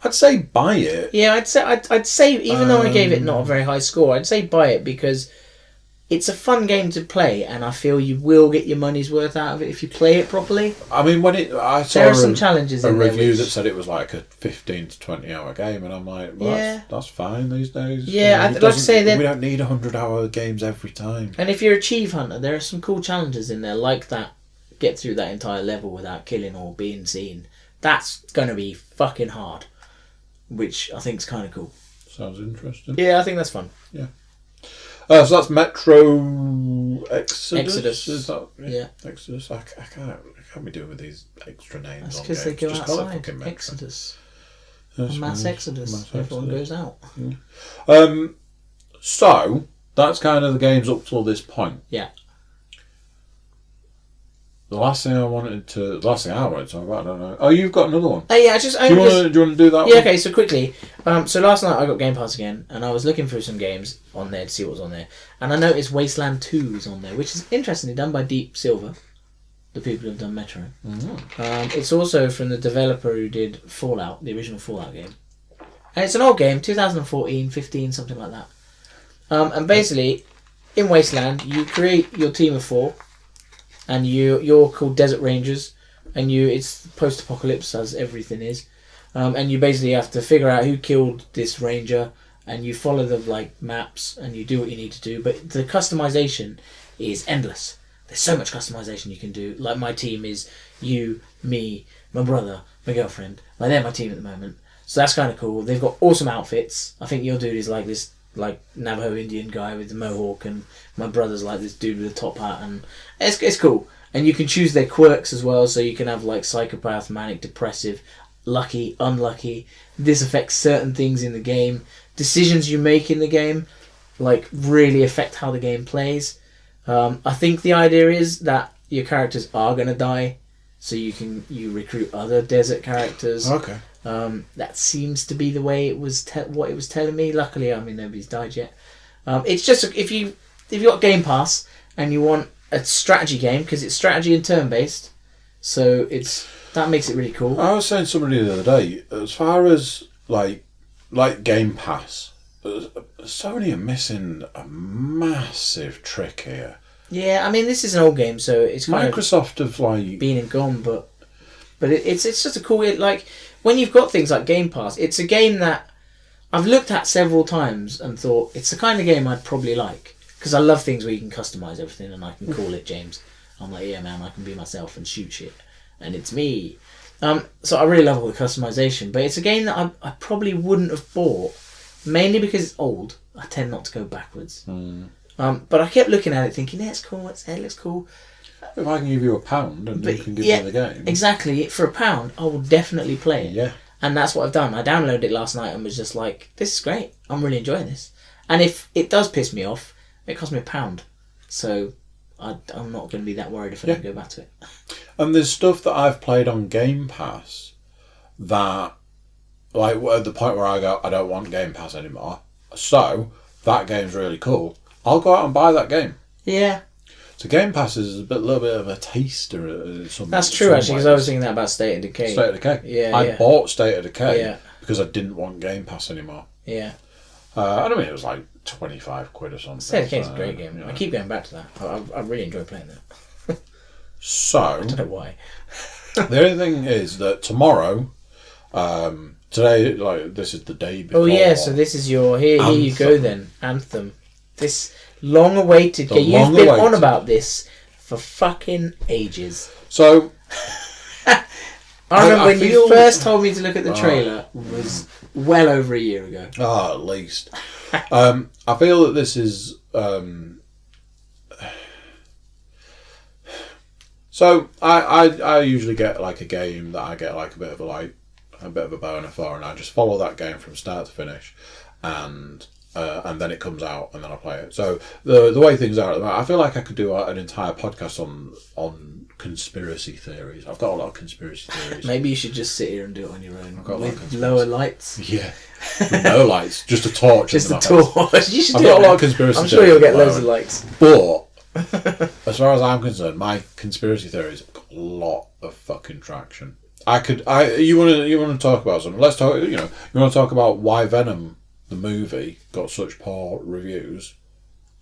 I'd say buy it. Yeah, I'd say even though I gave it not a very high score, I'd say buy it because it's a fun game to play, and I feel you will get your money's worth out of it if you play it properly. I mean, I saw There are some challenges a in there review which- that said it was like a 15 to 20 hour game, and I'm like, well, Yeah. that's fine these days. Yeah, it like I say, doesn't- we don't need 100-hour games every time. And if you're a Chief Hunter, there are some cool challenges in there, like that. Get through that entire level without killing or being seen. That's going to be fucking hard, which I think is kind of cool. Sounds interesting. Yeah, I think that's fun. So that's Metro Exodus. Is that Yeah. Exodus? I can't be doing with these extra names. That's on because they games. go Just call it outside. fucking Metro. Exodus. That's A mass fine. exodus. Mass Everyone exodus. goes out. So that's kind of the games up till this point. Yeah. The last thing I wanted to talk about, I don't know. Oh, you've got another one. Oh yeah, Do you want to do that Yeah, one? okay, so quickly. So last night I got Game Pass again, and I was looking through some games on there to see what was on there. And I noticed Wasteland 2 is on there, which is interestingly done by Deep Silver, the people who have done Metro. It's also from the developer who did Fallout, the original Fallout game. And it's an old game, 2014, 15, something like that. And basically, in Wasteland, you create your team of 4, and you're called Desert Rangers, and it's post-apocalypse, as everything is. And you basically have to figure out who killed this ranger, and you follow the maps, and you do what you need to do. But the customization is endless. There's so much customization you can do. Like, my team is you, me, my brother, my girlfriend. Like, they're my team at the moment. So that's kind of cool. They've got awesome outfits. I think your dude is like this Navajo Indian guy with the mohawk, and my brother's like this dude with a top hat, and it's cool. And you can choose their quirks as well, so you can have psychopath, manic, depressive, lucky, unlucky. This affects certain things in the game. Decisions you make in the game really affect how the game plays. I think the idea is that your characters are going to die, so you recruit other desert characters. Okay. That seems to be the way it was what it was telling me. Luckily, nobody's died yet. It's just if you've got Game Pass and you want a strategy game, because it's strategy and turn based, so that makes it really cool. I was saying to somebody the other day, as far as like Game Pass, Sony are missing a massive trick here. Yeah, this is an old game, so it's kind Microsoft have of been and gone, but it's just a cool when you've got things like Game Pass. It's a game that I've looked at several times and thought it's the kind of game I'd probably like, because I love things where you can customize everything and I can call it James. I'm like, yeah man, I can be myself and shoot shit, and it's me. So I really love all the customization, but it's a game that I probably wouldn't have bought, mainly because it's old. I tend not to go backwards. But I kept looking at it thinking, yeah, it's cool, it looks cool. If I can give you £1 and you can give me the game. Exactly. For £1, I will definitely play it. Yeah. And that's what I've done. I downloaded it last night and was just like, this is great. I'm really enjoying this. And if it does piss me off, it cost me £1. So I'm not going to be that worried if I don't go back to it. And there's stuff that I've played on Game Pass that, at the point where I go, I don't want Game Pass anymore. So that game's really cool. I'll go out and buy that game. Yeah. So Game Pass is a little bit of a taster. That's true, actually, because I was thinking that about State of Decay. State of Decay. Yeah, I bought State of Decay because I didn't want Game Pass anymore. Yeah. I mean, it was like 25 quid or something. State of Decay is a great game. Yeah. I keep going back to that. I really enjoy playing that. So, I don't know why. The only thing is that tomorrow, today, this is the day before. Oh yeah, so this is your here you go then, Anthem. This long-awaited game. You've been on about this for fucking ages. So I remember when you first told me to look at the trailer was well over a year ago. Oh, at least. I feel that this is so I usually get a game that I get a bit of a boner for, and I just follow that game from start to finish, and then it comes out and then I play it. So the way things are at the moment, I feel like I could do an entire podcast on conspiracy theories. I've got a lot of conspiracy theories. Maybe you should just sit here and do it on your own. I've got with lower lights. Yeah, with no lights, just a torch. Just a torch. You should I've do got it. a lot of conspiracy. I'm sure you'll get loads of likes. But as far as I'm concerned, my conspiracy theories have got a lot of fucking traction. You want to talk about something? Let's talk. You want to talk about why Venom the movie got such poor reviews?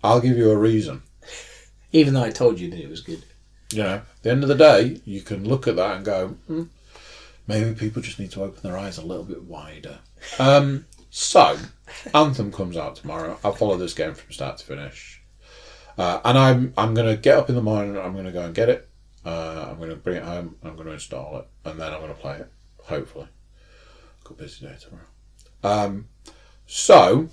I'll give you a reason. Even though I told you that it was good. You know, at the end of the day, you can look at that and go, maybe people just need to open their eyes a little bit wider. So, Anthem comes out tomorrow. I'll follow this game from start to finish. And I'm going to get up in the morning, I'm going to go and get it. I'm going to bring it home, I'm going to install it, and then I'm going to play it, hopefully. Got a busy day tomorrow. So,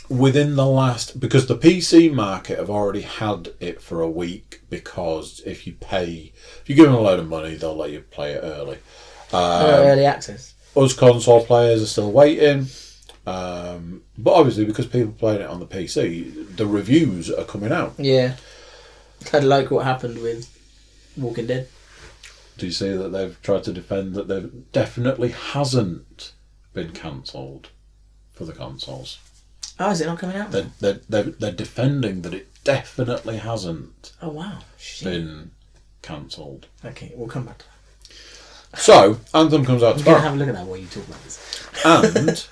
within the last... Because the PC market have already had it for a week, because if you give them a load of money, they'll let you play it early. Early access. Us console players are still waiting. But obviously, because people are playing it on the PC, the reviews are coming out. Yeah. Kind of like what happened with Walking Dead. Do you see that they've tried to defend that there definitely hasn't been cancelled for the consoles? Oh, is it not coming out? They're defending that it definitely hasn't Oh, wow. Shit. been cancelled. Okay, we'll come back to that. So, Anthem comes out I'm going to tomorrow. have a look at that while you talk about this. And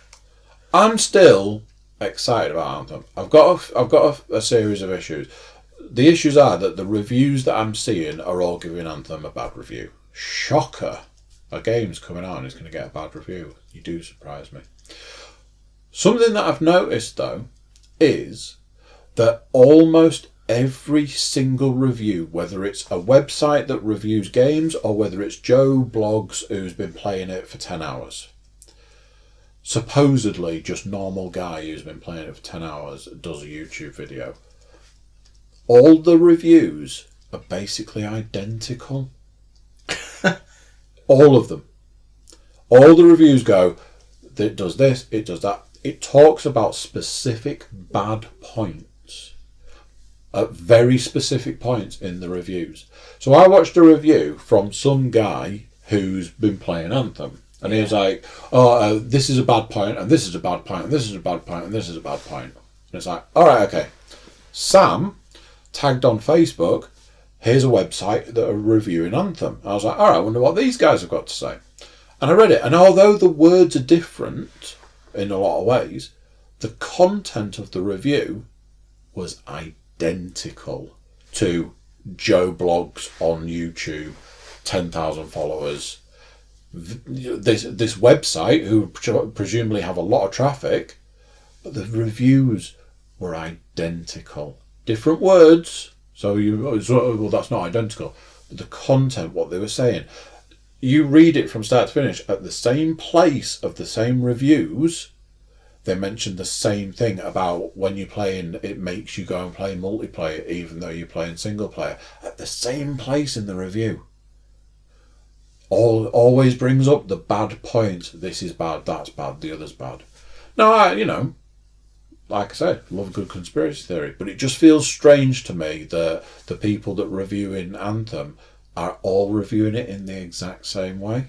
I'm still excited about Anthem. I've got a series of issues. The issues are that the reviews that I'm seeing are all giving Anthem a bad review. Shocker! A game's coming out and it's going to get a bad review. You do surprise me. Something that I've noticed, though, is that almost every single review, whether it's a website that reviews games or whether it's Joe Blogs who's been playing it for 10 hours, supposedly just normal guy who's been playing it for 10 hours does a YouTube video, all the reviews are basically identical. All of them. All the reviews go, it does this, it does that. It talks about specific bad points at very specific points in the reviews. So I watched a review from some guy who's been playing Anthem, and he was like, this is a bad point, and this is a bad point, and this is a bad point, and this is a bad point. And it's like, alright, okay. Sam tagged on Facebook, here's a website that are reviewing Anthem. I was like, alright, I wonder what these guys have got to say. And I read it, and although the words are different in a lot of ways, the content of the review was identical to Joe Blogs on YouTube, 10,000 followers. This website, who presumably have a lot of traffic, but the reviews were identical. Different words, well, that's not identical, but the content, what they were saying. You read it from start to finish at the same place of the same reviews. They mentioned the same thing about when you're playing, it makes you go and play multiplayer even though you're playing single player. At the same place in the review. Always brings up the bad points. This is bad, that's bad, the other's bad. Now, like I said, love a good conspiracy theory, but it just feels strange to me that the people that review in Anthem are all reviewing it in the exact same way.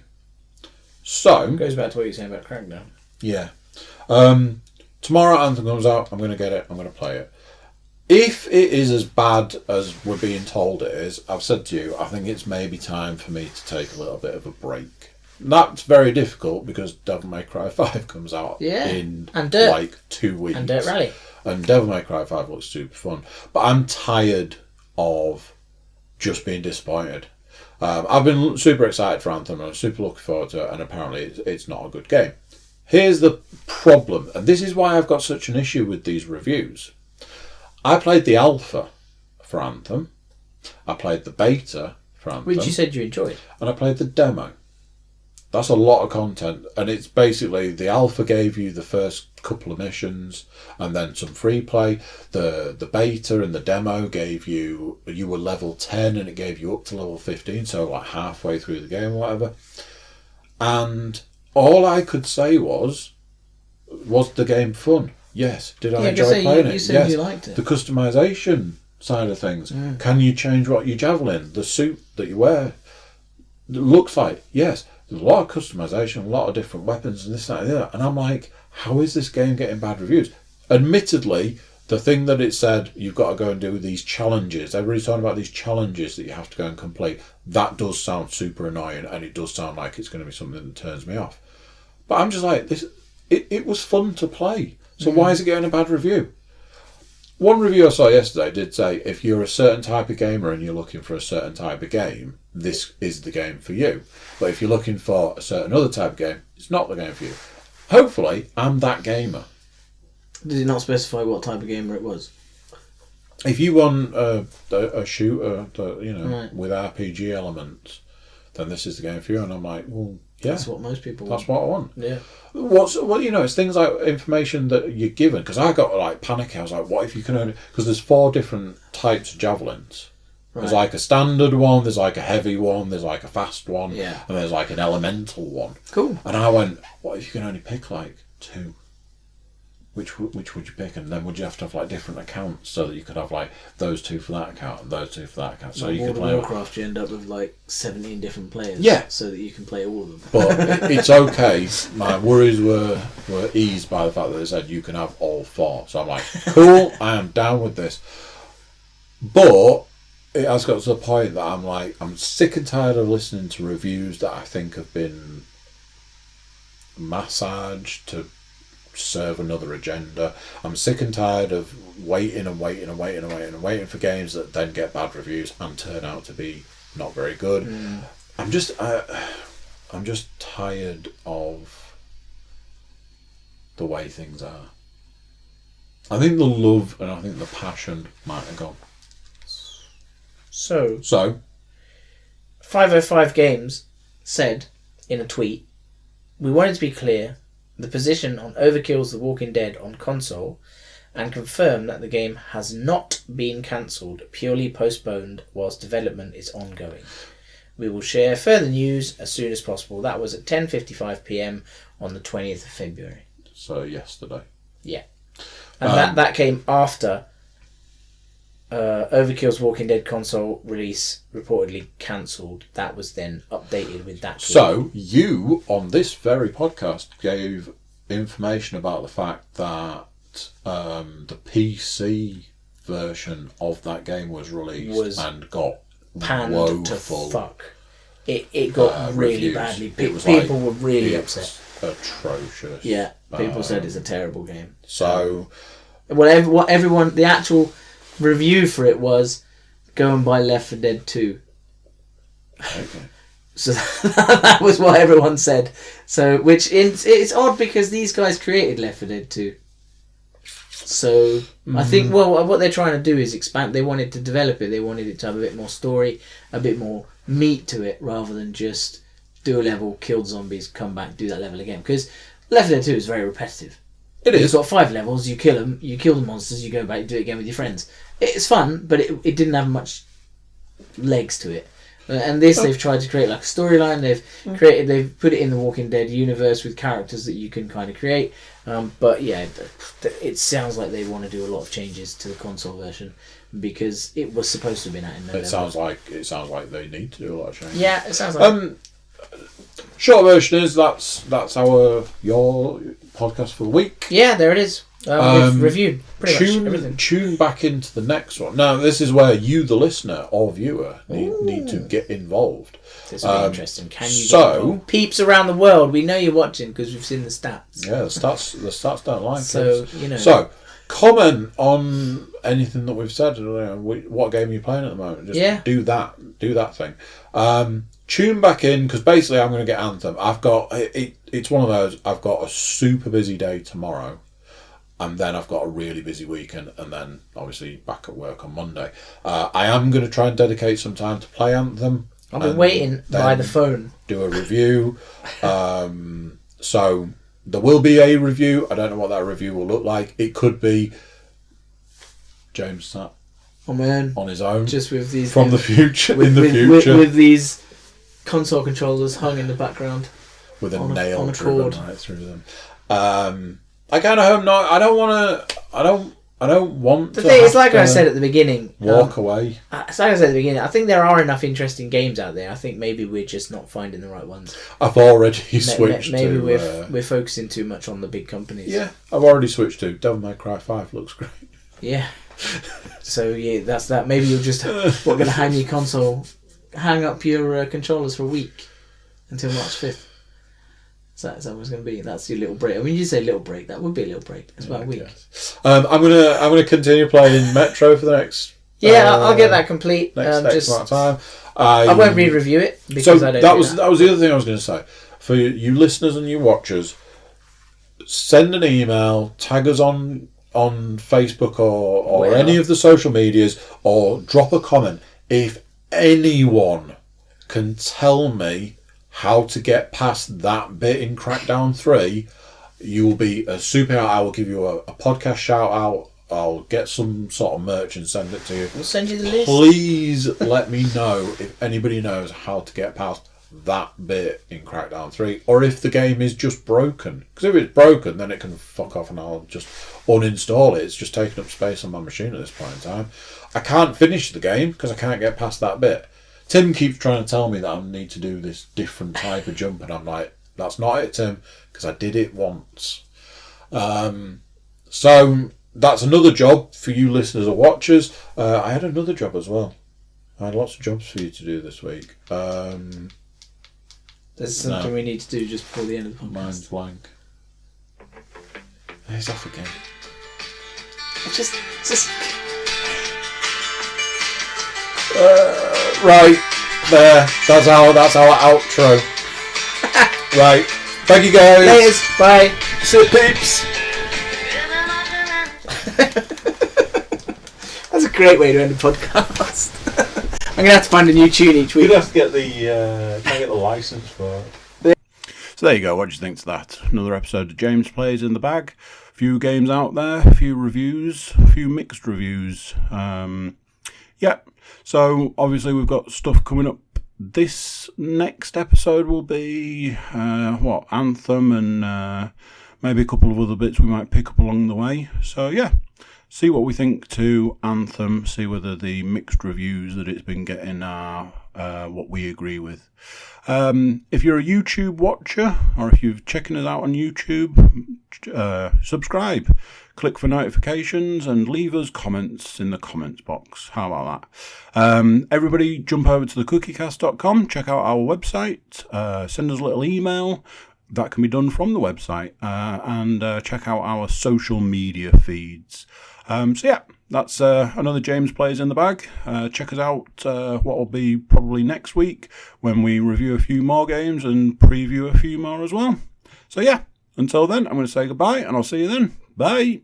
So Goes back to what you were saying about Crackdown. yeah. Tomorrow Anthem comes out, I'm going to get it, I'm going to play it. If it is as bad as we're being told it is, I've said to you, I think it's maybe time for me to take a little bit of a break. That's very difficult because Devil May Cry 5 comes out in like 2 weeks. And Dirt Rally. And Devil May Cry 5 looks super fun. But I'm tired of just being disappointed. I've been super excited for Anthem and I'm super looking forward to it, and apparently it's not a good game. Here's the problem, and this is why I've got such an issue with these reviews. I played the alpha for Anthem, I played the beta for Anthem, Which you said you enjoyed. and I played the demo. That's a lot of content, and it's basically the alpha gave you the first couple of missions and then some free play. The beta and the demo gave you were level 10 and it gave you up to level 15, so like halfway through the game or whatever. And all I could say was the game fun? Yes. Did I enjoy playing it? You said yes. you liked it. The customization side of things. Can you change what you javelin? The suit that you wear looks like, yes. There's a lot of customization, a lot of different weapons and this, that, and the other. And I'm like, how is this game getting bad reviews? Admittedly, the thing that it said, you've got to go and do these challenges. Everybody's talking about these challenges that you have to go and complete. That does sound super annoying, and it does sound like it's going to be something that turns me off. But I'm just like, it was fun to play. So why is it getting a bad review? one review I saw yesterday did say if you're a certain type of gamer and you're looking for a certain type of game, this is the game for you. But if you're looking for a certain other type of game, it's not the game for you. Hopefully, I'm that gamer. Did it not specify what type of gamer it was? If you want a shooter, Right. with RPG elements, then this is the game for you. And I'm like, well, yeah, That's what most people want. that's what I want. Yeah. It's things like information that you're given. Because I got like panicky. I was like, what if you can only... Because there's 4 different types of javelins. Right. There's like a standard one, there's like a heavy one, there's like a fast one, Yeah. and there's like an elemental one. Cool. And I went, what if you can only pick like 2? Which would you pick? And then would you have to have like different accounts so that you could have like those 2 for that account and those 2 for that account? So Like you World could of play. Warcraft, you end up with like 17 different players. Yeah. So that you can play all of them. But it's okay. My worries were eased by the fact that they said you can have all 4. So I'm like, cool, I am down with this. But it has got to the point that I'm like, I'm sick and tired of listening to reviews that I think have been massaged to serve another agenda. I'm sick and tired of waiting for games that then get bad reviews and turn out to be not very good. I'm just tired of the way things are. I think the love and I think the passion might have gone. So, So 505 Games said in a tweet, "We wanted to be clear, the position on Overkill's The Walking Dead on console and confirm that the game has not been cancelled, purely postponed whilst development is ongoing. We will share further news as soon as possible." That was at 10:55 p.m. on the 20th of February. So yesterday. Yeah. And that came after Overkill's Walking Dead console release reportedly cancelled. That was then updated with that. So you, on this very podcast, gave information about the fact that the PC version of that game was released and got panned woeful to fuck. It got really reviews. badly. It was People like, were really it's upset. Atrocious. Yeah, people said it's a terrible game. So What everyone, the actual review for it was, go and buy Left 4 Dead 2. okay. So that was what everyone said. So, it's odd because these guys created Left 4 Dead 2. So I think what they're trying to do is expand. They wanted to develop it. They wanted it to have a bit more story, a bit more meat to it, rather than just do a level, kill zombies, come back, do that level again. Because Left 4 Dead 2 is very repetitive. It is. You've got 5 levels. You kill them. You kill the monsters. You go back. You do it again with your friends. It's fun, but it didn't have much legs to it. And this, they've tried to create like a storyline. They've put it in the Walking Dead universe with characters that you can kind of create. But yeah, it sounds like they want to do a lot of changes to the console version because it was supposed to have been out in November. It sounds like they need to do a lot of changes. Yeah, it sounds like. Short version is that's your podcast for the week. Yeah, there it is. We've reviewed pretty much everything. Tune back into the next one. Now, this is where you, the listener or viewer, need to get involved. This will be interesting. Can you so- get involved? Peeps around the world, we know you're watching because we've seen the stats. Yeah, the stats don't lie. So, kids. So, comment on anything that we've said. What game are you playing at the moment? Just do that thing. Tune back in because basically I'm going to get Anthem. I've got it's one of those. I've got a super busy day tomorrow. And then I've got a really busy weekend, and then obviously back at work on Monday. I am going to try and dedicate some time to play Anthem. I've been waiting by the phone. Do a review. So there will be a review. I don't know what that review will look like. It could be James sat on his own, just with these from the future, with these console controllers hung in the background with a on nail a driven cord right through them. I kind of hope not. I don't want the to. thing is, like I said at the beginning, walk away. It's like I said at the beginning, I think there are enough interesting games out there. I think maybe we're just not finding the right ones. I've already switched. Maybe to, we're focusing too much on the big companies. Yeah, I've already switched to Devil May Cry 5. Looks great. Yeah. So yeah, that's that. Maybe you'll just going to hang your console, hang up your controllers for a week until March 5th. Is that what's going to be? That's your little break. I mean, you say little break. That would be a little break. It's about a week. I'm gonna continue playing Metro for the next. I'll get that complete. Next amount of time. I won't re-review it because I don't. That was the other thing I was going to say. For you listeners and you watchers, send an email, tag us on Facebook or any of the social medias, or drop a comment. If anyone can tell me how to get past that bit in Crackdown 3, you will be a superhero. I will give you a podcast shout out. I'll get some sort of merch and send it to you. We'll send you the list. Please let me know if anybody knows how to get past that bit in Crackdown 3, or if the game is just broken. Because if it's broken, then it can fuck off and I'll just uninstall it. It's just taking up space on my machine at this point in time. I can't finish the game because I can't get past that bit. Tim keeps trying to tell me that I need to do this different type of jump, and I'm like, that's not it, Tim, because I did it once. So that's another job for you listeners or watchers. I had another job as well. I had lots of jobs for you to do this week. There's something we need to do just before the end of the podcast. Mind's blank. He's off again. Just. Right there. That's our outro. Right. Thank you guys. Laters. Bye. See you, peeps. That's a great way to end a podcast. I'm gonna have to find a new tune each week. You'd have to get the license for it. So there you go. What do you think to that? Another episode of James Plays in the bag. A few games out there, a few reviews, a few mixed reviews. So obviously we've got stuff coming up. This next episode will be Anthem and maybe a couple of other bits we might pick up along the way. So yeah, see what we think to Anthem. See whether the mixed reviews that it's been getting are what we agree with. If you're a YouTube watcher, or if you're checking us out on YouTube, subscribe, click for notifications, and leave us comments in the comments box. How about that? Everybody jump over to the cookiecast.com, check out our website, send us a little email. That can be done from the website, and check out our social media feeds. So yeah, that's another James Plays in the bag. Check us out what will be probably next week when we review a few more games and preview a few more as well. So yeah, until then, I'm going to say goodbye, and I'll see you then. Bye.